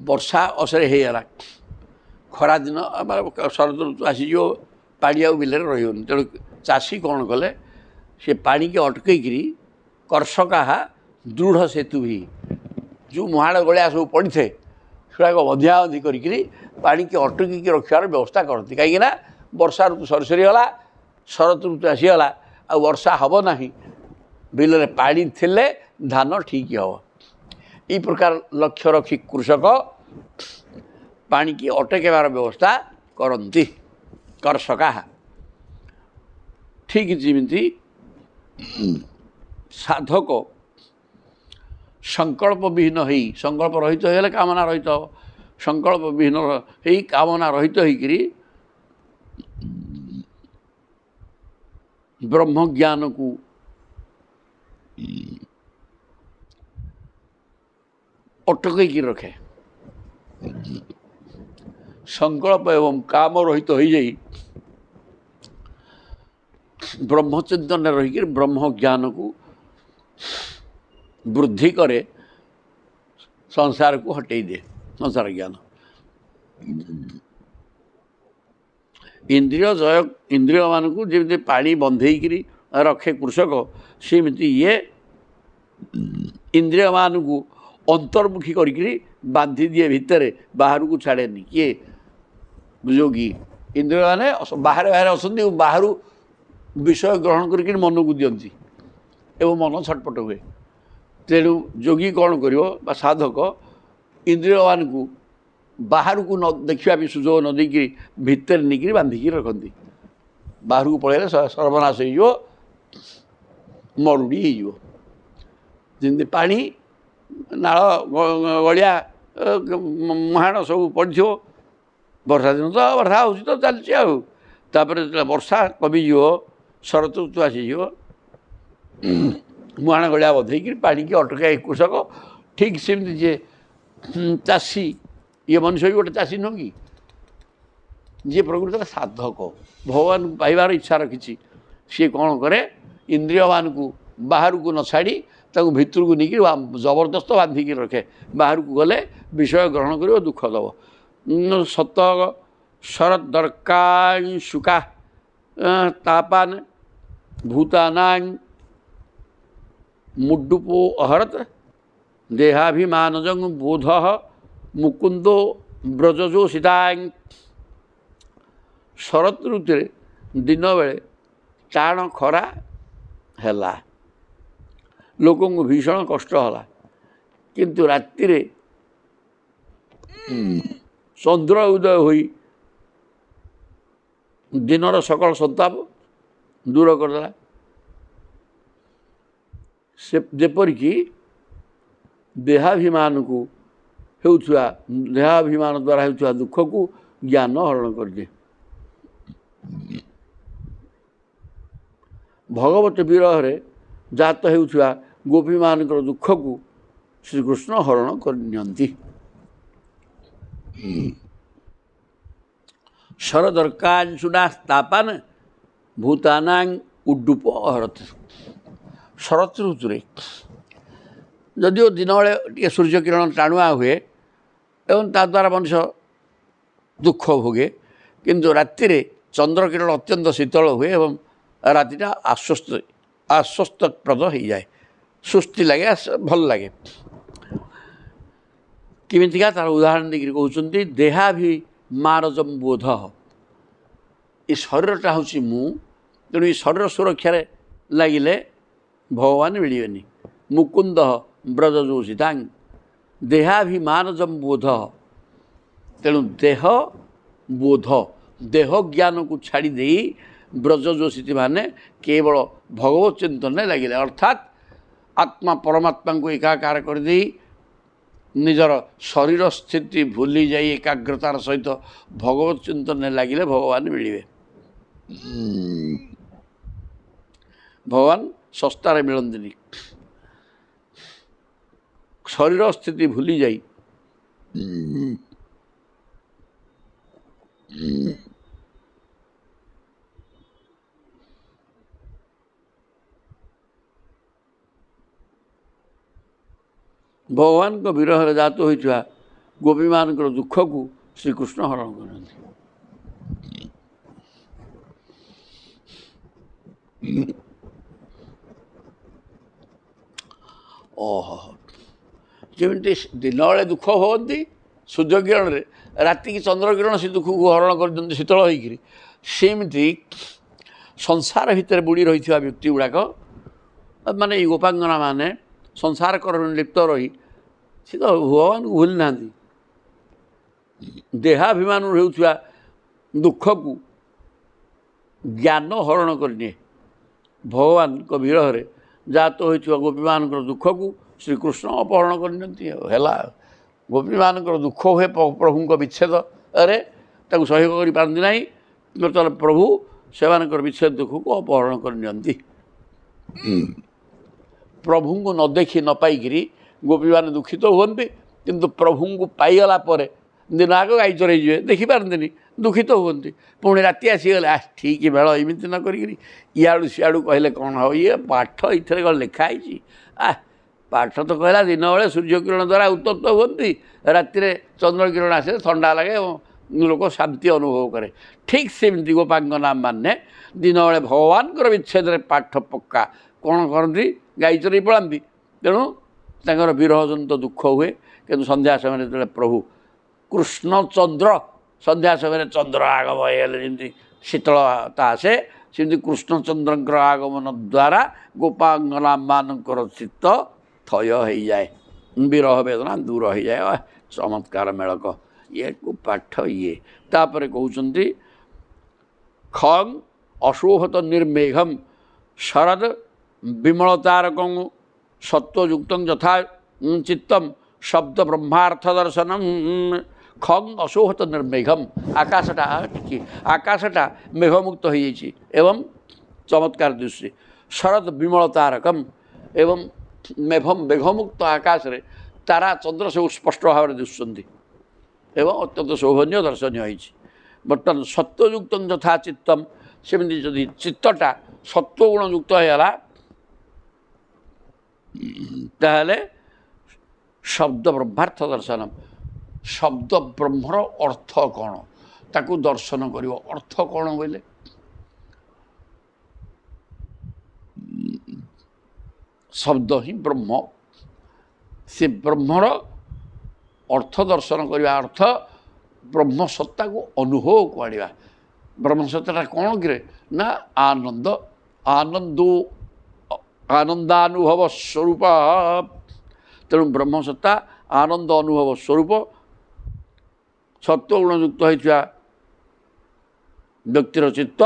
ବର୍ଷା ଅସରେ ହେଇଗଲା, ଖରାଦିନ ଶରତ ଋତୁ ଆସିଯିବ, ପାଣି ଆଉ ବିଲରେ ରହିବନି। ତେଣୁ ଚାଷୀ କ'ଣ କଲେ, ସେ ପାଣିକି ଅଟକେଇକିରି କର୍ଷକାଃ ଦୃଢ଼ ସେତୁ ହି ଯେଉଁ ମୁହାଣ ଗଳିଆ ସବୁ ପଡ଼ିଥାଏ ସେଗୁଡ଼ାକ ବନ୍ଧାବନ୍ଧି କରିକିରି ପାଣିକି ଅଟକିକି ରଖିବାର ବ୍ୟବସ୍ଥା କରନ୍ତି। କାହିଁକିନା ବର୍ଷା ଋତୁ ସରିଗଲା, ଶରତ ଋତୁ ଆସିଗଲା, ଆଉ ବର୍ଷା ହେବ ନାହିଁ। ବିଲରେ ପାଣି ଥିଲେ ଧାନ ଠିକ୍ ହେବ। এই ପ୍ରକାର ଲକ୍ଷ୍ୟ ରଖି କୃଷକ ପାଣିକି ଅଟକାଇବାର ବ୍ୟବସ୍ଥା କରନ୍ତି କର୍ଷକାଃ। ଠିକ୍ ଯେମିତି ସାଧକ ସଂକଳ୍ପ ବିହୀନ ହେଇ, ସଂକଳ୍ପ ରହିତ ହୋଇଗଲେ କାମନା ରହିତ ହେବ। ସଂକଳ୍ପ ବିହୀନ ହେଇ କାମନା ରହିତ ହେଇକିରି ବ୍ରହ୍ମଜ୍ଞାନକୁ ଅଟକେଇକି ରଖେ। ସଂକଳ୍ପ ଏବଂ କାମ ରହିତ ହୋଇଯାଇ ବ୍ରହ୍ମଚିନ୍ତନରେ ରହିକିରି ବ୍ରହ୍ମଜ୍ଞାନକୁ ବୃଦ୍ଧି କରେ, ସଂସାରକୁ ହଟେଇ ଦିଏ ସଂସାର ଜ୍ଞାନ। ଇନ୍ଦ୍ରିୟମାନଙ୍କୁ ଯେମିତି ପାଣି ବନ୍ଧେଇକିରି ରଖେ କୃଷକ, ସେମିତି ଇଏ ଇନ୍ଦ୍ରିୟମାନଙ୍କୁ ଅନ୍ତର୍ମୁଖୀ କରିକିରି ବାନ୍ଧି ଦିଏ ଭିତରେ, ବାହାରକୁ ଛାଡ଼େନି। କିଏ? ଯୋଗୀ। ଇନ୍ଦ୍ରିୟମାନେ ବାହାରେ ବାହାରେ ଅଛନ୍ତି, ବାହାରୁ ବିଷୟ ଗ୍ରହଣ କରିକିରି ମନକୁ ଦିଅନ୍ତି ଏବଂ ମନ ଛଟପଟ ହୁଏ। ତେଣୁ ଯୋଗୀ କ'ଣ କରିବ ବା ସାଧକ ଇନ୍ଦ୍ରିୟମାନଙ୍କୁ ବାହାରକୁ ନ ଦେଖିବା ପାଇଁ ସୁଯୋଗ ନ ଦେଇକିରି ଭିତରେ ନେଇକିରି ବାନ୍ଧିକି ରଖନ୍ତି। ବାହାରକୁ ପଳେଇଲେ ସର୍ବନାଶ ହେଇଯିବ, ମରୁଡ଼ି ହେଇଯିବ। ଯେମିତି ପାଣି ନାଳ ଗଳିଆ ମୁହାଣ ସବୁ ପଡ଼ିଥିବ, ବର୍ଷା ଦିନ ତ ବର୍ଷା ହେଉଛି ତ ଚାଲିଛି, ଆଉ ତାପରେ ଯେତେବେଳେ ବର୍ଷା କମିଯିବ, ଶରତ ଋତୁ ଆସିଯିବ, ମୁହାଣ ଗଳିଆ ବଧେଇକି ପାଣିକି ଅଟକାଏ କୃଷକ। ଠିକ୍ ସେମିତି ଯେ ଚାଷୀ, ଇଏ ମଣିଷ ବି ଗୋଟେ ଚାଷୀ ନୁହଁ କି, ଯିଏ ପ୍ରକୃତରେ ସାଧକ, ଭଗବାନଙ୍କୁ ପାଇବାର ଇଚ୍ଛା ରଖିଛି, ସିଏ କ'ଣ କରେ, ଇନ୍ଦ୍ରିୟମାନଙ୍କୁ ବାହାରକୁ ନ ଛାଡ଼ି ତାକୁ ଭିତରକୁ ନେଇକି ଜବରଦସ୍ତ ବାନ୍ଧିକି ରଖେ। ବାହାରକୁ ଗଲେ ବିଷୟ ଗ୍ରହଣ କରିବ, ଦୁଃଖ ଦେବ। ସତ ଶରତ ଦର୍କାଂଶୁକା ତାପାନ ଭୂତାନାଂ ମୁଡ୍ଡୁପୋ ଅହରତ ଦେହାଭିମାନଜଂ ବୋଧ ମୁକୁନ୍ଦୋ ବ୍ରଜଜୋ ସୀତାଂ। ଶରତ ଋତୁରେ ଦିନ ବେଳେ ଟାଣ ଖରା ହେଲା, ଲୋକଙ୍କୁ ଭୀଷଣ କଷ୍ଟ ହେଲା, କିନ୍ତୁ ରାତିରେ ଚନ୍ଦ୍ର ଉଦୟ ହୋଇ ଦିନର ସକଳ ସନ୍ତାପ ଦୂର କରିଦେଲା। ସେ ଯେପରିକି ଦେହାଭିମାନକୁ ହେଉଥିବା, ଦେହାଭିମାନ ଦ୍ୱାରା ହେଉଥିବା ଦୁଃଖକୁ ଜ୍ଞାନ ହରଣ କରିଦିଏ। ଭଗବତ ବିରହରେ ଜାତ ହେଉଥିବା ଗୋପୀମାନଙ୍କର ଦୁଃଖକୁ ଶ୍ରୀକୃଷ୍ଣ ହରଣ କରିନିଅନ୍ତି। ଶରଦର୍କାଂଶୁନା ସ୍ତାପାନ ଭୂତାନାଂ ଉଡ୍ଡୁପ ଅହରତ। ଶରତ ଋତୁରେ ଯଦିଓ ଦିନବେଳେ ଟିକେ ସୂର୍ଯ୍ୟ କିରଣ ଟାଣୁଆ ହୁଏ ଏବଂ ତାଦ୍ୱାରା ମଣିଷ ଦୁଃଖ ଭୋଗେ, କିନ୍ତୁ ରାତିରେ ଚନ୍ଦ୍ରକିରଣ ଅତ୍ୟନ୍ତ ଶୀତଳ ହୁଏ ଏବଂ ରାତିଟା ଆଶ୍ୱସ୍ତପ୍ରଦ ହୋଇଯାଏ, ସୁସ୍ଥି ଲାଗେ, ଭଲ ଲାଗେ। କେମିତିକା ତା'ର ଉଦାହରଣ ଦେଇକରି କହୁଛନ୍ତି, ଦେହାଭିମାନଜଂ ବୋଧ। ଏ ଶରୀରଟା ହେଉଛି ମୁଁ, ତେଣୁ ଏ ଶରୀର ସୁରକ୍ଷାରେ ଲାଗିଲେ ଭଗବାନ ମିଳିବେନି। ମୁକୁନ୍ଦ ବ୍ରଜଜୋ ସୀତାଂ ଦେହାଭିମାନଜଂ ବୋଧ। ତେଣୁ ଦେହ ବୋଧ, ଦେହ ଜ୍ଞାନକୁ ଛାଡ଼ି ଦେଇ ବ୍ରଜଯୋଷିତୀ ମାନେ କେବଳ ଭଗବତ ଚିନ୍ତନରେ ଲାଗିଲେ, ଅର୍ଥାତ୍ ଆତ୍ମା ପରମାତ୍ମାଙ୍କୁ ଏକାକାର କରିଦେଇ ନିଜର ଶରୀର ସ୍ଥିତି ଭୁଲି ଯାଇ ଏକାଗ୍ରତାର ସହିତ ଭଗବତ ଚିନ୍ତନରେ ଲାଗିଲେ ଭଗବାନ ମିଳିବେ। ଭଗବାନ ଶସ୍ତାରେ ମିଳନ୍ତିନି। ଶରୀର ସ୍ଥିତି ଭୁଲି ଯାଇ ଭଗବାନଙ୍କ ବିରହରେ ଜାତ ହୋଇଥିବା ଗୋପୀମାନଙ୍କର ଦୁଃଖକୁ ଶ୍ରୀକୃଷ୍ଣ ହରଣ କରନ୍ତି। ଓହୋ, ଯେମିତି ଦିନବେଳେ ଦୁଃଖ ହୁଅନ୍ତି ସୂର୍ଯ୍ୟକିରଣରେ, ରାତିକି ଚନ୍ଦ୍ରକିରଣ ସେ ଦୁଃଖକୁ ହରଣ କରିଦିଅନ୍ତି ଶୀତଳ ହୋଇକରି, ସେମିତି ସଂସାର ଭିତରେ ବୁଡ଼ି ରହିଥିବା ବ୍ୟକ୍ତି ଗୁଡ଼ାକ, ମାନେ ଏଇ ଗୋପାଙ୍ଗନା ମାନେ ସଂସାର କର୍ମରେ ଲିପ୍ତ ରହି ସେ ତ ଭଗବାନଙ୍କୁ ଭୁଲି ନାହାନ୍ତି। ଦେହାଭିମାନରୁ ହେଉଥିବା ଦୁଃଖକୁ ଜ୍ଞାନ ହରଣ କରିନିଏ। ଭଗବାନଙ୍କ ବିରହରେ ଜାତ ହୋଇଥିବା ଗୋପୀମାନଙ୍କର ଦୁଃଖକୁ ଶ୍ରୀକୃଷ୍ଣ ଅପହରଣ କରିନିଅନ୍ତି। ହେଲା, ଗୋପୀମାନଙ୍କର ଦୁଃଖ ହୁଏ ପ୍ରଭୁଙ୍କ ବିଚ୍ଛେଦରେ, ତାକୁ ସହ୍ୟ କରିପାରନ୍ତି ନାହିଁ, ବର୍ତ୍ତମାନ ପ୍ରଭୁ ସେମାନଙ୍କର ବିଚ୍ଛେଦ ଦୁଃଖକୁ ଅପହରଣ କରିନିଅନ୍ତି। ପ୍ରଭୁଙ୍କୁ ନ ଦେଖି ନ ପାଇକିରି ଗୋପୀମାନେ ଦୁଃଖିତ ହୁଅନ୍ତି, କିନ୍ତୁ ପ୍ରଭୁଙ୍କୁ ପାଇଗଲା ପରେ ଦିନ ଆଗ ଗାଈ ଚରେଇଯିବେ, ଦେଖିପାରନ୍ତିନି, ଦୁଃଖିତ ହୁଅନ୍ତି। ପୁଣି ରାତି ଆସିଗଲେ, ଠିକ୍ ବେଳ ଏମିତି ନ କରିକିରି ଇଆଡ଼ୁ ସିଆଡ଼ୁ କହିଲେ କ'ଣ ହେବ, ଇଏ ପାଠ ଏଥିରେ କ'ଣ ଲେଖା ହେଇଛି? ପାଠ ତ କହିଲା ଦିନବେଳେ ସୂର୍ଯ୍ୟକିରଣ ଦ୍ୱାରା ଉତ୍ତପ୍ତ ହୁଅନ୍ତି, ରାତିରେ ଚନ୍ଦ୍ରକିରଣ ଆସିଲେ ଥଣ୍ଡା ଲାଗେ ଏବଂ ଲୋକ ଶାନ୍ତି ଅନୁଭବ କରେ। ଠିକ୍ ସେମିତି ଗୋପାଙ୍ଗନା ମାନେ ଦିନବେଳେ ଭଗବାନଙ୍କର ବିଚ୍ଛେଦରେ ପାଠ ପକ୍କା କ'ଣ କରନ୍ତି, ଗାଈ ଚରେଇ ପଳାନ୍ତି, ତେଣୁ ତାଙ୍କର ବିରହଜନିତ ଦୁଃଖ ହୁଏ। କିନ୍ତୁ ସନ୍ଧ୍ୟା ସମୟରେ ଯେତେବେଳେ ପ୍ରଭୁ କୃଷ୍ଣଚନ୍ଦ୍ର, ସନ୍ଧ୍ୟା ସମୟରେ ଚନ୍ଦ୍ର ଆଗମ ହେଇଗଲେ ଯେମିତି ଶୀତଳତା ଆସେ, ସେମିତି କୃଷ୍ଣଚନ୍ଦ୍ରଙ୍କର ଆଗମନ ଦ୍ୱାରା ଗୋପାଙ୍ଗନାମାନଙ୍କର ଚିତ୍ତ ଥୟ ହୋଇଯାଏ, ବିରହ ବେଦନା ଦୂର ହୋଇଯାଏ। ଚମତ୍କାର ମେଳକ ଇଏକୁ ପାଠ ଇଏ। ତାପରେ କହୁଛନ୍ତି, ଖଂ ଅଶୋଭତ ନିର୍ମେଘମ୍ ଶରଦ ବିମଳତାରକଂ ସତ୍ୱଯୁକ୍ତଂ ଯଥା ଚିତ୍ତମ୍ ଶବ୍ଦ ବ୍ରହ୍ମାର୍ଥ ଦର୍ଶନମ୍। ଖଂ ଅଶୋଭତ ନିର୍ମେଘମ୍, ଆକାଶଟା ମେଘମୁକ୍ତ ହୋଇଯାଇଛି ଏବଂ ଚମତ୍କାର ଦୃଶ୍ୟ। ଶରଦ ବିମଳତାରକମ୍, ଏବଂ ମେଘମୁକ୍ତ ଆକାଶରେ ତାରା ଚନ୍ଦ୍ର ସବୁ ସ୍ପଷ୍ଟ ଭାବରେ ଦିଶୁଛନ୍ତି ଏବଂ ଅତ୍ୟନ୍ତ ଶୋଭନୀୟ ଦର୍ଶନୀୟ ହୋଇଛି। ବର୍ତ୍ତମାନ ସତ୍ୱଯୁକ୍ତ ଯଥା ଚିତ୍ତମ, ସେମିତି ଯଦି ଚିତ୍ତଟା ସତ୍ୱଗୁଣ ଯୁକ୍ତ ହୋଇଗଲା ତାହେଲେ ଶବ୍ଦ ବ୍ରହ୍ମାର୍ଥ ଦର୍ଶନ, ଶବ୍ଦ ବ୍ରହ୍ମର ଅର୍ଥ କ'ଣ ତାକୁ ଦର୍ଶନ କରିବ। ଅର୍ଥ କ'ଣ ବୋଇଲେ ଶବ୍ଦ ହିଁ ବ୍ରହ୍ମ, ସେ ବ୍ରହ୍ମର ଅର୍ଥ ଦର୍ଶନ କରିବା, ଅର୍ଥ ବ୍ରହ୍ମସତ୍ତାକୁ ଅନୁଭବକୁ ଆଣିବା। ବ୍ରହ୍ମସତ୍ତାଟା କ'ଣ କିରେ ନା ଆନନ୍ଦ, ଆନନ୍ଦାନୁଭବ ସ୍ୱରୂପ। ତେଣୁ ବ୍ରହ୍ମସତ୍ତା ଆନନ୍ଦ ଅନୁଭବ ସ୍ୱରୂପ। ସତ୍ୱଗୁଣ ଯୁକ୍ତ ହୋଇଥିବା ବ୍ୟକ୍ତିର ଚିତ୍ତ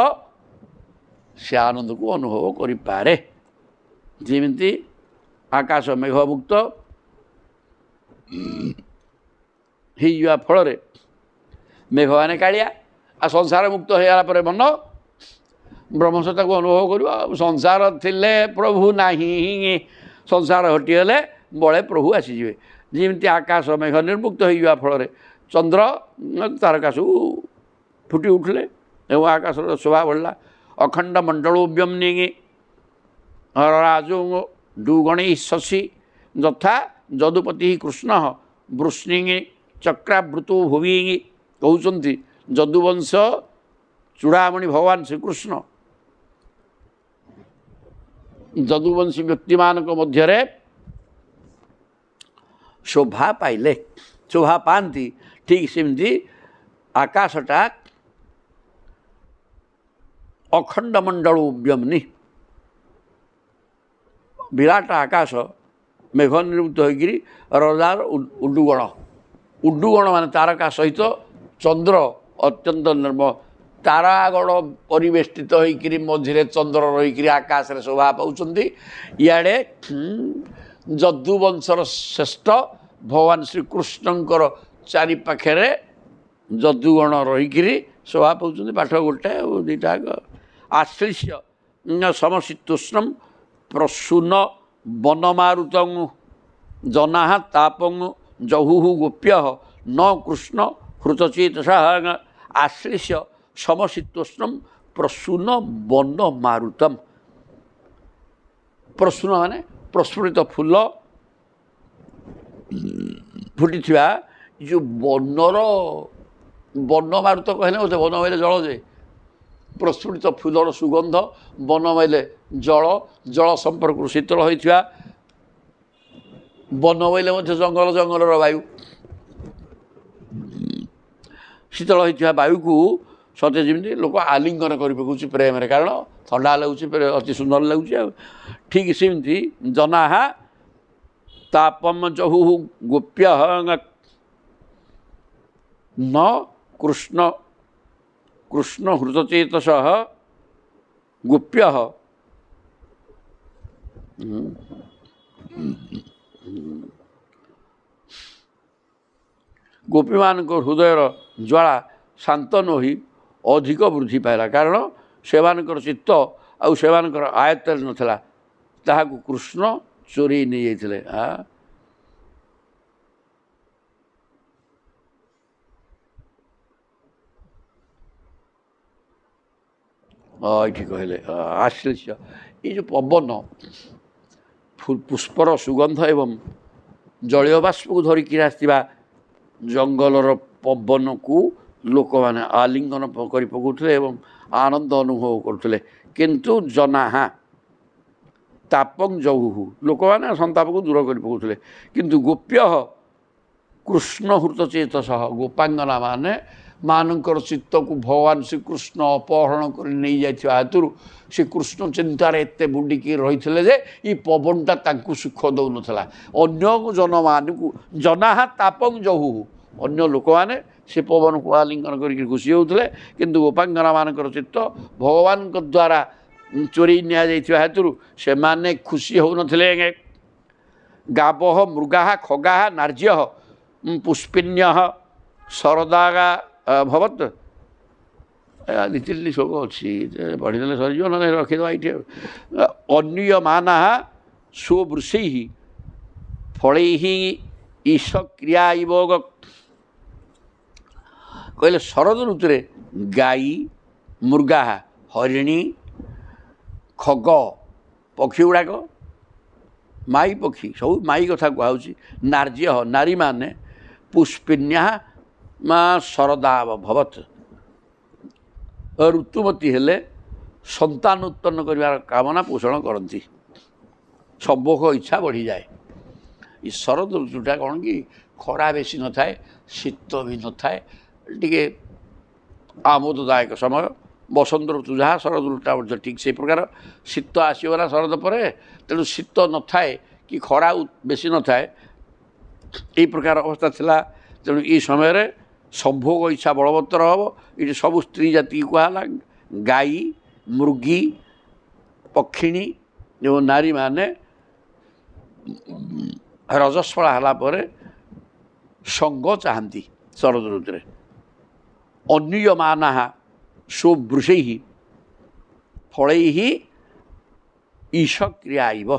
ସେ ଆନନ୍ଦକୁ ଅନୁଭବ କରିପାରେ। ଯେମିତି ଆକାଶ ମେଘମୁକ୍ତ ହେଇଯିବା ଫଳରେ ମେଘମାନେ କାଳିଆ, ଆଉ ସଂସାର ମୁକ୍ତ ହୋଇଗଲା ପରେ ମନ ବ୍ରହ୍ମସତ୍ତାକୁ ଅନୁଭବ କରିବ। ସଂସାର ଥିଲେ ପ୍ରଭୁ ନାହିଁ, ସଂସାର ହଟିଗଲେ ବଳେ ପ୍ରଭୁ ଆସିଯିବେ। ଯେମିତି ଆକାଶ ମେଘ ନିର୍ମୁକ୍ତ ହୋଇଯିବା ଫଳରେ ଚନ୍ଦ୍ର ତାରକା ସବୁ ଫୁଟି ଉଠିଲେ ଏବଂ ଆକାଶର ଶୋଭା ବଢ଼ିଲା। ଅଖଣ୍ଡ ମଣ୍ଡଳୋବ୍ୟମ୍ନିଙ୍ଗି ରାଜୁ ଡୁଗଣୀ ଶଶୀ ଯଥା ଯଦୁପତି କୃଷ୍ଣ ବୃଷ୍ଣିଙ୍ଗି ଚକ୍ରାବୃତୁ ଭୁବିଙ୍ଗି କହୁଛନ୍ତି ଯଦୁବଂଶ ଚୂଡ଼ାମଣି ଭଗବାନ ଶ୍ରୀକୃଷ୍ଣ ଯଦୁବଂଶୀ ବ୍ୟକ୍ତିମାନଙ୍କ ମଧ୍ୟରେ ଶୋଭା ପାଇଲେ, ଶୋଭା ପାଆନ୍ତି। ଠିକ୍ ସେମିତି ଆକାଶଟା ଅଖଣ୍ଡ ମଣ୍ଡଳ ଉବ୍ୟମ୍ନି, ବିରାଟ ଆକାଶ ମେଘ ନିର୍ମୁକ୍ତ ହୋଇକରି ରଜାର ଉଡ୍ଡୁଗଣ ମାନେ ତାରକା ସହିତ ଚନ୍ଦ୍ର ଅତ୍ୟନ୍ତ ନିର୍ମଳ, ତାରାଗଣ ପରିବେଷ୍ଟିତ ହୋଇକରି ମଝିରେ ଚନ୍ଦ୍ର ରହିକରି ଆକାଶରେ ଶୋଭା ପାଉଛନ୍ତି। ଇଆଡ଼େ ଯଦୁବଂଶର ଶ୍ରେଷ୍ଠ ଭଗବାନ ଶ୍ରୀକୃଷ୍ଣଙ୍କର ଚାରିପାଖରେ ଯଦୁଗଣ ରହିକରି ଶୋଭା ପାଉଛନ୍ତି। ପାଠ ଗୋଟେ ଆଉ ଦୁଇଟା ଆଶ୍ଳିଷ୍ୟ ସମଶୀତୋଷ୍ଣମ ପ୍ରସୂନ ବନମାରୁତଂ ଜନାଃ ତାପଂ ଜହୁଃ ଗୋପ୍ୟ ନ କୃଷ୍ଣ ହୃତଚେତସଃ। ଆଶ୍ଳିଷ୍ୟ ସମଶୀତୋଷ୍ଣମ ପ୍ରସୂନ ବନମାରୁତମ୍। ପ୍ରସୂନ ମାନେ ପ୍ରସ୍ଫୁଟିତ ଫୁଲ ଫୁଟିଥିବା ଯେଉଁ ବନମାରୁତ କହିଲେ ବୋଧେ, ବନ ବୋଇଲେ ଜଳ, ଯେ ପ୍ରସ୍ଫୁଟିତ ଫୁଲର ସୁଗନ୍ଧ, ବନ ବୋଇଲେ ଜଳ, ଜଳ ସମ୍ପର୍କରୁ ଶୀତଳ ହୋଇଥିବା, ବନ ବୋଇଲେ ମଧ୍ୟ ଜଙ୍ଗଲର ବାୟୁ, ଶୀତଳ ହୋଇଥିବା ବାୟୁକୁ ସତେ ଯେମିତି ଲୋକ ଆଲିଙ୍ଗନ କରି ପକାଉଛି ପ୍ରେମରେ, କାରଣ ଥଣ୍ଡା ଲାଗୁଛି, ଅତି ସୁନ୍ଦର ଲାଗୁଛି। ଆଉ ଠିକ୍ ସେମିତି ଜନାଃ ତାପମ ଜହୁଃ ଗୋପ୍ୟ ନ କୃଷ୍ଣ ହୃତଚେତସଃ ଗୋପ୍ୟ। ଗୋପୀମାନଙ୍କ ହୃଦୟର ଜ୍ୱାଳା ଶାନ୍ତ ନ ହୋଇ ଅଧିକ ବୃଦ୍ଧି ପାଇଲା, କାରଣ ସେମାନଙ୍କର ଚିତ୍ତ ଆଉ ସେମାନଙ୍କର ଆୟତ୍ତରେ ନଥିଲା, ତାହାକୁ କୃଷ୍ଣ ଚୋରେଇ ନେଇଯାଇଥିଲେ। ଏଇଠି କହିଲେ ଆଶ୍ଳିଷ୍ୟ, ଏଇ ଯେଉଁ ପବନ ପୁଷ୍ପର ସୁଗନ୍ଧ ଏବଂ ଜଳୀୟ ବାଷ୍ପକୁ ଧରିକି ଆସିଥିବା ଜଙ୍ଗଲର ପବନକୁ ଲୋକମାନେ ଆଲିଙ୍ଗନ କରି ପକାଉଥିଲେ ଏବଂ ଆନନ୍ଦ ଅନୁଭବ କରୁଥିଲେ। କିନ୍ତୁ ଜନାଃ ତାପଂ ଜହୁଃ, ଲୋକମାନେ ସନ୍ତାପକୁ ଦୂର କରି ପକାଉଥିଲେ। କିନ୍ତୁ ଗୋପ୍ୟ କୃଷ୍ଣ ହୃତଚେତସଃ, ଗୋପାଙ୍ଗନା ମାନଙ୍କର ଚିତ୍ତକୁ ଭଗବାନ ଶ୍ରୀକୃଷ୍ଣ ଅପହରଣ କରି ନେଇଯାଇଥିବା ହେତୁରୁ ସେ କୃଷ୍ଣ ଚିନ୍ତାରେ ଏତେ ବୁଡ଼ିକି ରହିଥିଲେ ଯେ ଏ ପବନଟା ତାଙ୍କୁ ସୁଖ ଦେଉନଥିଲା। ଅନ୍ୟ ଜନମାନଙ୍କୁ ଜନାଃ ତାପଂ ଜହୁଃ, ଅନ୍ୟ ଲୋକମାନେ ସେ ପବନକୁ ଆଲିଙ୍ଗନ କରିକି ଖୁସି ହେଉଥିଲେ, କିନ୍ତୁ ଗୋପାଙ୍ଗନାମାନଙ୍କର ଚିତ୍ତ ଭଗବାନଙ୍କ ଦ୍ୱାରା ଚୋରେଇ ନିଆଯାଇଥିବା ହେତୁରୁ ସେମାନେ ଖୁସି ହେଉନଥିଲେ। ଗାବଃ ମୃଗାଃ ଖଗାଃ ନାର୍ଯ୍ୟଃ ପୁଷ୍ପିନ୍ୟଃ ଶରଦାଗା ଭବତ୍। ଦୁଇ ତିନି ଶ୍ଲୋକ ଅଛି, ପଢ଼ିଦେଲେ ସରିଯିବ, ନହେଲେ ରଖିଦେବା ଏଇଠି। ଅନ୍ୟମାନାଃ स्वृषै फलैः ईशक्रिया इव कहले शरद ऋतु गाई मुर्गा हरिणी खग पक्षी गुड़ाक माई पक्षी सब माई कथा कहुच्छी नार्य नारी माने पुष्पिन्या शरदा भवत ऋतुमती हेले संतान उत्पन्न कर कामना पोषण करती संभोग इच्छा बढ़ी जाए। ये शरद ऋतुटा कौन कि खरा बेसी न थाए शीत भी न थाए टिके आमोददायक समय बसंत ऋतु जहाँ शरद ऋतुटा ठीक से प्रकार शीत आसगला शरद पर तेणु शीत न थाए कि खरा बेसी न थाए यही प्रकार अवस्था थिला। तेणु ये समय संभोग इच्छा बलवत्तर हम ये सब स्त्री जाति कहला गाई मुर्गी पक्षिणी जो नारी माने रजस्वला है संग चाहती शरद ऋतु अन्यूयमाना स्वृषै फलैः ईशक्रिया इव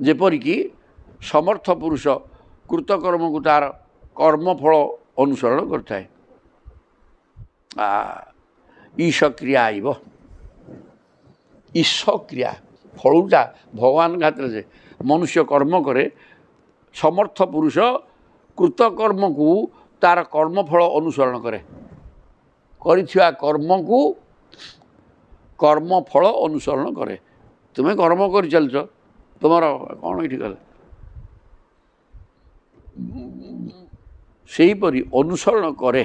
जेपरिकी समर्थ पुरुष कृतकर्म को तार कर्मफल अनुसरण करता है। ईशक्रिया इव ईशक्रिया फलुटा भगवान घात से मनुष्य कर्म करे समर्थ पुरुष कृतकर्म को तार कर्मफल अनुसरण करे करिथिया कर्म को कर्मफल अनुसरण करे। तुम्हें कर्म कर चलच तुम कौन ये कले से परी अनुसरण करे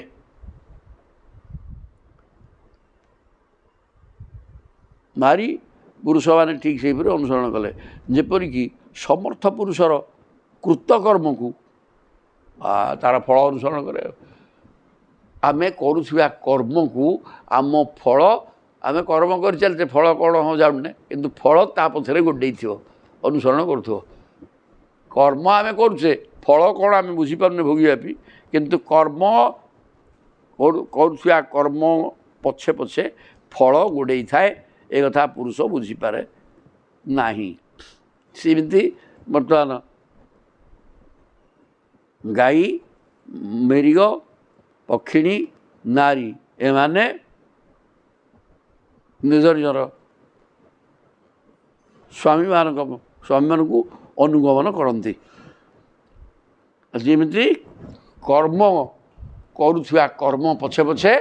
नारी पुरुष मैंने ठीक से अनुसरण कले जेपरिकी समर्थ पुरुषर कृतकर्म को तार फल अनुसरण करे। आम करुवा कर्म को आम फल आम कर्म कर चलते फल कौन हम जाने किंतु फल ता पछरे गोटे अनुसरण करूँ कर्म आम करुचे फल कौन आम बुझीपारे भोगी किंतु कर्म करुवा कर्म पछे पछे फल गोड़े थाए ए कथा पुरुष बुझीपारे नाही। सेमती बर्तमान गाई मेरिग पक्षिणी नारी एमाने निज निजर स्वामी मान को अनुगमन करती जमी कर्म करुवा कर्म पछे पछे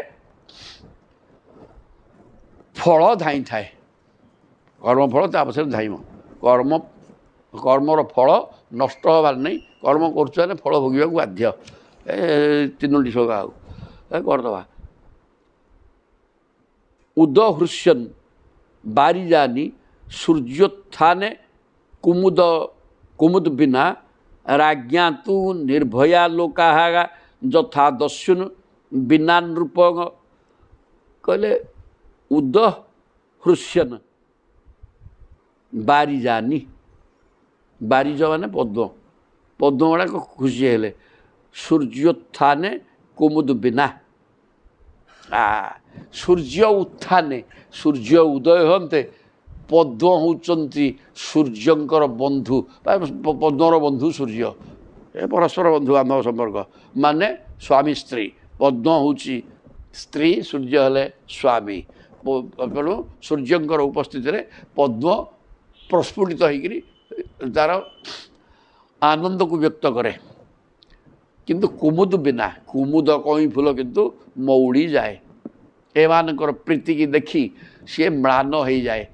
फल धाई थाए कर्मफल ता पछे धाइम कर्मर फल नष्ट हबार नहीं कर्म कर फल भोगे बाध्य तीनोटी श्लोक करदे उदहृष्यन बारिजानी सूर्योत्थाने कुमुद बिना राज्ञा तु निर्भया लोका यथा दस्युन बिना नृप कहले उदहृष्यन बारिजानी बारिज माने पद्म पद्म गुड़ाक खुशी हेले सूर्योत्थाने कुमुद बिना सूर्य उत्थाने सूर्य उदय होते पद्म होती सूर्यंकर बंधु पद्मर बंधु सूर्य ए परस्पर बंधु बांधव संपर्क माने स्वामी स्त्री पद्म होची स्त्री सूर्य हेले स्वामी तेणु सूर्यंकर उपस्थित पद्म प्रस्फुटित होकर तार आनंद को व्यक्त करे किंतु कुमुद बिना कुमुद कई फूल किंतु मौड़ी जाए एमानकर प्रीति की देखी सी म्लान हो जाए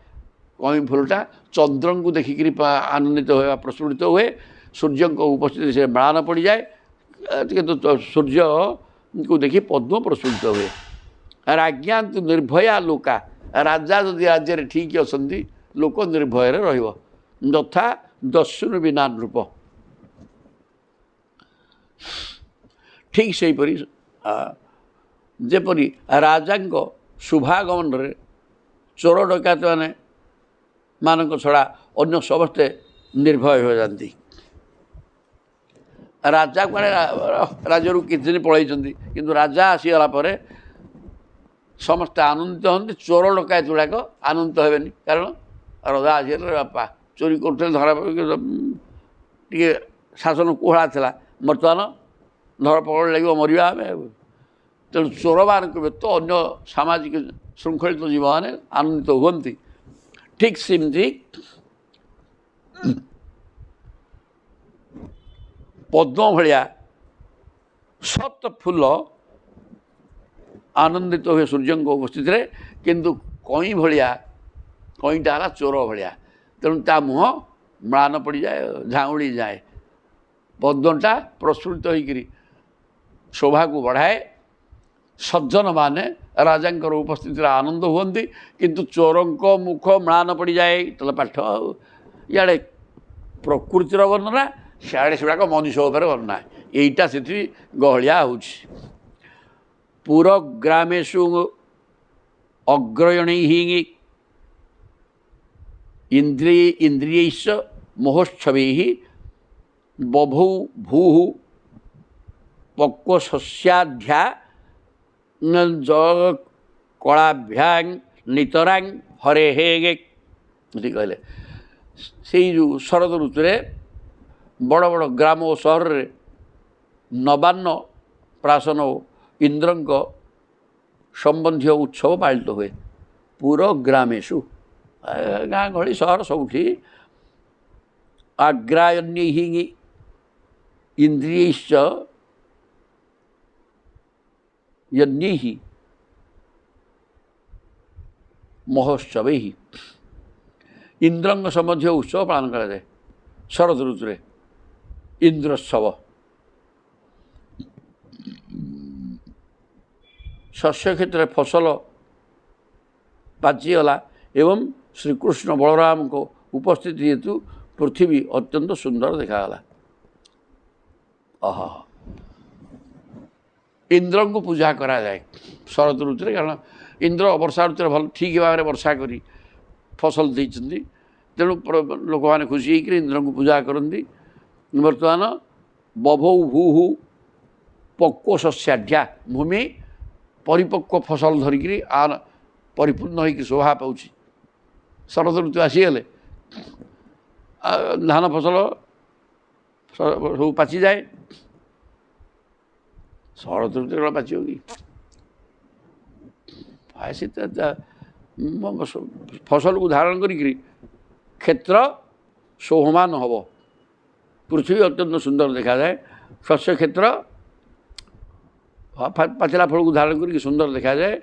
कई फूलटा चंद्र को देखिक आनंदित हुए प्रस्फुटित हुए सूर्य उपस्थिति से म्लान पड़ जाए किंतु सूर्य को देखी पद्म प्रस्फुटित हुए। राज्ञा तो निर्भया लोका राजा जदि राज्य ठीक अच्छा लोक निर्भय रथा दस्युन बिना नृप ठीक से परी जेपरी राजा शुभागमन रे चोर डकायत माने मानक छड़ा अन्य समस्ते निर्भय हो जाती राजा कड़े राज्य किसी दिन पलैं किंतु राजा आसीगला ସମସ୍ତେ ଆନନ୍ଦିତ ହୁଅନ୍ତି, ଚୋର ଡକାୟତ ଗୁଡ଼ାକ ଆନନ୍ଦିତ ହେବେନି। କାରଣ ରଜା ଆସିଗଲେ, ବାପା ଚୋରି କରୁଥିଲେ ଧରା ଟିକେ ଶାସନ କୁହଳା ଥିଲା, ବର୍ତ୍ତମାନ ଧରପକଡ଼ ଲାଗିବ, ମରିବା ଆମେ। ତେଣୁ ଚୋରମାନଙ୍କ ବ୍ୟତୀତ ଅନ୍ୟ ସାମାଜିକ ଶୃଙ୍ଖଳିତ ଜୀବମାନେ ଆନନ୍ଦିତ ହୁଅନ୍ତି। ଠିକ୍ ସେମିତି ପଦ୍ମ ଭଳିଆ ସତ ଫୁଲ ଆନନ୍ଦିତ ହୁଏ ସୂର୍ଯ୍ୟଙ୍କ ଉପସ୍ଥିତିରେ, କିନ୍ତୁ କଇଁ ଭଳିଆ, କଇଁଟା ହେଲା ଚୋର ଭଳିଆ, ତେଣୁ ତା ମୁହଁ ମ୍ଳାନ ପଡ଼ିଯାଏ, ଝାଉଁଳି ଯାଏ। ପଦ୍ମଟା ପ୍ରସ୍ଫୁଟିତ ହୋଇକରି ଶୋଭାକୁ ବଢ଼ାଏ, ସଜ୍ଜନମାନେ ରାଜାଙ୍କର ଉପସ୍ଥିତିରେ ଆନନ୍ଦ ହୁଅନ୍ତି, କିନ୍ତୁ ଚୋରଙ୍କ ମୁଖ ମ୍ଳାନ ପଡ଼ିଯାଏ। ତାହେଲେ ପାଠ ଇଆଡ଼େ ପ୍ରକୃତିର ବର୍ଣ୍ଣନା, ସିଆଡ଼େ ସେଗୁଡ଼ାକ ମନୁଷ୍ୟ ଉପରେ ବର୍ଣ୍ଣନା, ଏଇଟା ସେଠି ଗହଳିଆ ହେଉଛି। ପୁରଗ୍ରାମେଷୁ ଅଗ୍ରୟଣୈଃ ଇନ୍ଦ୍ରିୟୈଶ୍ଚ ମହୋତ୍ସବୈଃ ବଭୌ ଭୂଃ ପକ୍ୱଶସ୍ୟାଧ୍ୟା କଳାଭ୍ୟାଂ ନିତରାଂ ହରେଃ ଏଠି କହିଲେ। ସେଇ ଯେଉଁ ଶରତ ଋତୁରେ ବଡ଼ ବଡ଼ ଗ୍ରାମ ଓ ସହରରେ ନବାନ୍ନ ପ୍ରାଶନ ଓ ଇନ୍ଦ୍ରଙ୍କ ସମ୍ବନ୍ଧୀୟ ଉତ୍ସବ ପାଳିତ ହୁଏ। ପୁରଗ୍ରାମେଷୁ, ଗାଁ ଗହଳି ସହର ସବୁଠି, ଆଗ୍ରାୟଣ୍ୟୈଃ ଇନ୍ଦ୍ରିୟୈଶ୍ଚ ୟଜ୍ఞୈଃ ମହୋତ୍ସବୈଃ, ଇନ୍ଦ୍ରଙ୍କ ସମ୍ବନ୍ଧୀୟ ଉତ୍ସବ ପାଳନ କରାଯାଏ ଶରତ ଋତୁରେ, ଇନ୍ଦ୍ରୋତ୍ସବ। ଶସ୍ୟ କ୍ଷେତ୍ରରେ ଫସଲ ପାଚିଗଲା ଏବଂ ଶ୍ରୀକୃଷ୍ଣ ବଳରାମଙ୍କ ଉପସ୍ଥିତି ହେତୁ ପୃଥିବୀ ଅତ୍ୟନ୍ତ ସୁନ୍ଦର ଦେଖାଗଲା। ଇନ୍ଦ୍ରଙ୍କୁ ପୂଜା କରାଯାଏ ଶରତ ଋତୁରେ, କାରଣ ଇନ୍ଦ୍ର ବର୍ଷା ଋତୁରେ ଭଲ ଠିକ୍ ଭାବରେ ବର୍ଷା କରି ଫସଲ ଦେଇଛନ୍ତି, ତେଣୁ ଲୋକମାନେ ଖୁସି ହେଇକରି ଇନ୍ଦ୍ରଙ୍କୁ ପୂଜା କରନ୍ତି। ବର୍ତ୍ତମାନ ବଭୌ ଭୂଃ ପକ୍ୱଶସ୍ୟାଢ୍ୟା, ଭୂମି ପରିପକ୍ୱ ଫସଲ ଧରିକିରି ପରିପୂର୍ଣ୍ଣ ହୋଇକି ଶୋଭା ପାଉଛି। ଶରତ ଋତୁ ଆସିଗଲେ ଧାନ ଫସଲ ସବୁ ପାଚିଯାଏ। ଶରତ ଋତୁରେ କ'ଣ ପାଚିବ କି? ଫସଲକୁ ଧାରଣ କରିକିରି କ୍ଷେତ୍ର ଶୋଭମାନ ହେବ, ପୃଥିବୀ ଅତ୍ୟନ୍ତ ସୁନ୍ଦର ଦେଖାଯାଏ। ଶସ୍ୟ କ୍ଷେତ୍ର ପାଚିଲା ଫଳକୁ ଧାରଣ କରିକି ସୁନ୍ଦର ଦେଖାଯାଏ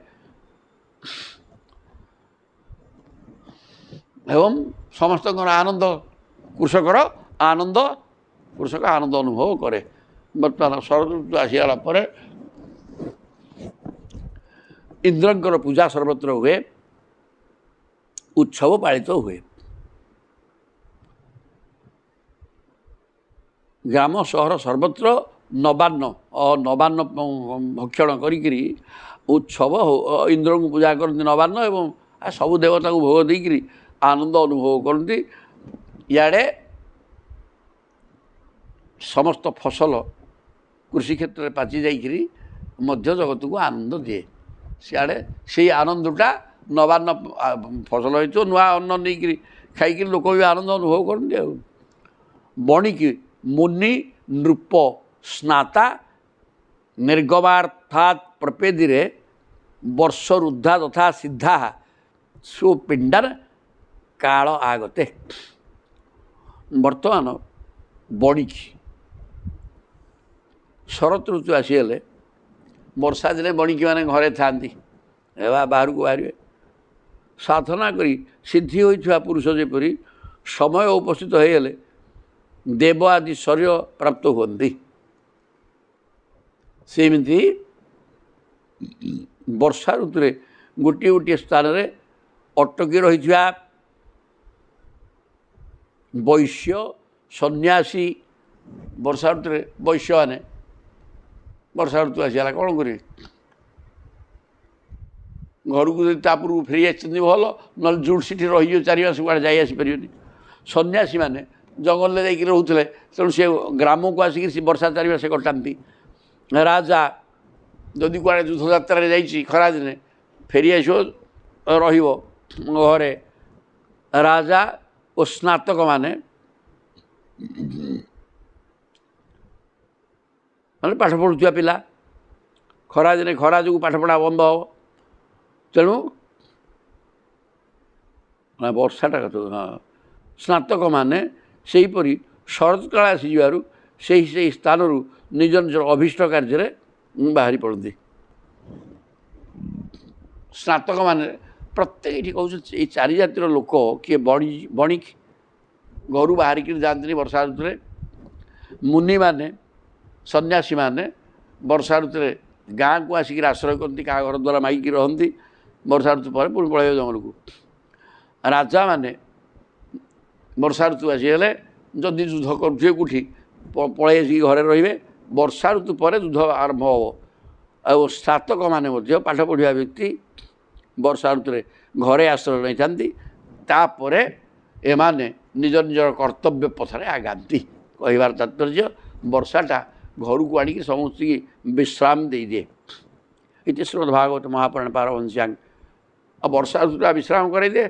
ଏବଂ ସମସ୍ତଙ୍କର ଆନନ୍ଦ, କୃଷକ ଆନନ୍ଦ ଅନୁଭବ କରେ। ବର୍ତ୍ତମାନ ଶରତ ଋତୁ ଆସିଗଲା ପରେ ଇନ୍ଦ୍ରଙ୍କର ପୂଜା ସର୍ବତ୍ର ହୁଏ, ଉତ୍ସବ ପାଳିତ ହୁଏ। ଗ୍ରାମ ସହର ସର୍ବତ୍ର ନବାନ୍ନ ଭକ୍ଷଣ କରିକିରି ଉତ୍ସବ, ଇନ୍ଦ୍ରଙ୍କୁ ପୂଜା କରନ୍ତି ନବାନ୍ନ, ଏବଂ ସବୁ ଦେବତାଙ୍କୁ ଭୋଗ ଦେଇକରି ଆନନ୍ଦ ଅନୁଭବ କରନ୍ତି। ଇଆଡ଼େ ସମସ୍ତ ଫସଲ କୃଷି କ୍ଷେତ୍ରରେ ପାଚି ଯାଇକରି ମଧ୍ୟ ଜଗତକୁ ଆନନ୍ଦ ଦିଏ। ସିଆଡ଼େ ସେଇ ଆନନ୍ଦଟା ନବାନ୍ନ ଫସଲ ହେଇଥିବ, ନୂଆ ଅନ୍ନ ନେଇକରି ଖାଇକିରି ଲୋକ ବି ଆନନ୍ଦ ଅନୁଭବ କରନ୍ତି। ଆଉ ବଣିକି ମୁନି ନୃପ ସ୍ନାତା ନିର୍ଗମାର୍ଥାତ୍ ପ୍ରପେଦିରେ ବର୍ଷ ରୁଦ୍ଧା ତଥା ସିଦ୍ଧା ସୁପିଣ୍ଡାର କାଳ ଆଗତେ। ବର୍ତ୍ତମାନ ବଣିକି ଶରତ ଋତୁ ଆସିଗଲେ, ବର୍ଷା ଦିନେ ବଣିକୀମାନେ ଘରେ ଥାଆନ୍ତି, ବାହାରକୁ ବାହାରିବେ। ସାଧନା କରି ସିଦ୍ଧି ହୋଇଥିବା ପୁରୁଷ ଯେପରି ସମୟ ଉପସ୍ଥିତ ହୋଇଗଲେ ଦେବ ଆଦି ଶରୀର ପ୍ରାପ୍ତ ହୁଅନ୍ତି, ସେମିତି ବର୍ଷା ଋତୁରେ ଗୋଟିଏ ଗୋଟିଏ ସ୍ଥାନରେ ଅଟକି ରହିଥିବା ବୈଶ୍ୟ ସନ୍ନ୍ୟାସୀ, ବର୍ଷା ଋତୁରେ ବୈଶ୍ୟମାନେ ବର୍ଷା ଋତୁ ଆସିଗଲା କ'ଣ କରିବେ? ଘରକୁ ଯଦି ତା ପୂର୍ବରୁ ଫେରି ଆସିଛନ୍ତି ଭଲ, ନହେଲେ ଯେଉଁଠି ସେଠି ରହିଯିବ 4 ମାସ, କୁଆଡ଼େ ଯାଇ ଆସିପାରିବେନି। ସନ୍ନ୍ୟାସୀମାନେ ଜଙ୍ଗଲରେ ଯାଇକି ରହୁଥିଲେ, ତେଣୁ ସେ ଗ୍ରାମକୁ ଆସିକି ସେ ବର୍ଷା 4 ମାସ କଟାନ୍ତି। ରାଜା ଯଦି କୁଆଡ଼େ ଯୁଦ୍ଧଯାତ୍ରାରେ ଯାଇଛି ଖରାଦିନେ, ଫେରି ଆସିବ ରହିବ ଘରେ ରାଜା ଓ ସ୍ନାତକମାନେ ମାନେ ପାଠ ପଢ଼ୁଥିବା ପିଲା ଖରାଦିନେ ଖରା ଯୋଗୁଁ ପାଠପଢ଼ା ବନ୍ଦ ହେବ ତେଣୁ ବର୍ଷାଟା ହଁ ସ୍ନାତକମାନେ ସେହିପରି ଶରତକାଳ ଆସିଯିବାରୁ ସେହି ସ୍ଥାନରୁ ନିଜ ନିଜର ଅଭୀଷ୍ଟ କାର୍ଯ୍ୟରେ ବାହାରି ପଡ଼ନ୍ତି। ସ୍ନାତକମାନେ ପ୍ରତ୍ୟେକ ଏଠି କହୁଛନ୍ତି ଏଇ ଚାରି ଜାତିର ଲୋକ କିଏ ବଣିକ ଘରୁ ବାହାରିକି ଯାଆନ୍ତିନି ବର୍ଷା ଋତୁରେ, ମୁନିମାନେ ସନ୍ନ୍ୟାସୀମାନେ ବର୍ଷା ଋତୁରେ ଗାଁକୁ ଆସିକିରି ଆଶ୍ରୟ କରନ୍ତି, କାହା ଘର ଦ୍ୱାରା ମାଗିକି ରହନ୍ତି, ବର୍ଷା ଋତୁ ପରେ ପୁଣି ପଳାଇବେ ଜଙ୍ଗଲକୁ। ରାଜାମାନେ ବର୍ଷା ଋତୁ ଆସିଗଲେ ଯଦି ଯୁଦ୍ଧ କରୁଥିବେ କେଉଁଠି ପଳାଇ ଆସିକି ଘରେ ରହିବେ, ବର୍ଷା ଋତୁ ପରେ ଯୁଦ୍ଧ ଆରମ୍ଭ ହେବ। ଆଉ ସ୍ନାତକମାନେ ମଧ୍ୟ ପାଠ ପଢ଼ିବା ବ୍ୟକ୍ତି ବର୍ଷା ଋତୁରେ ଘରେ ଆଶ୍ରୟ ନେଇଥାନ୍ତି, ତାପରେ ଏମାନେ ନିଜ ନିଜର କର୍ତ୍ତବ୍ୟ ପଥରେ ଆଗାନ୍ତି। କହିବାର ତାତ୍ପର୍ଯ୍ୟ ବର୍ଷାଟା ଘରକୁ ଆଣିକି ସମସ୍ତଙ୍କୁ ବିଶ୍ରାମ ଦେଇଦିଏ। ଇତି ଶ୍ରୀମଦ୍ ଭାଗବତ ମହାପୁରାଣ ପାରମହଂସ୍ୟାଂ। ଆଉ ବର୍ଷା ଋତୁଟା ବିଶ୍ରାମ କରାଇଦିଏ,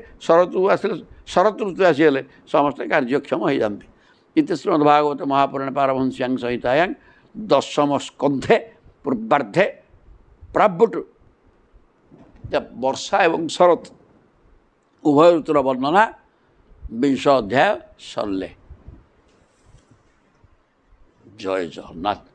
ଶରତ ଋତୁ ଆସିଗଲେ ସମସ୍ତେ କାର୍ଯ୍ୟକ୍ଷମ ହୋଇଯାନ୍ତି। ଇତି ଶ୍ରୀମଦ୍ ଭାଗବତ ମହାପୁରାଣ ପାରମହଂସ୍ୟାଂ ସଂହିତାୟାଂ ଦଶମ ସ୍କନ୍ଧେ ପୂର୍ବାର୍ଦ୍ଧେ ପ୍ରାବୃଟ୍ ବର୍ଷା ଏବଂ ଶରତ ଉଭୟ ଋତୁର ବର୍ଣ୍ଣନା 20 ଅଧ୍ୟାୟ ସରିଲେ। ଜୟ ଜଗନ୍ନାଥ।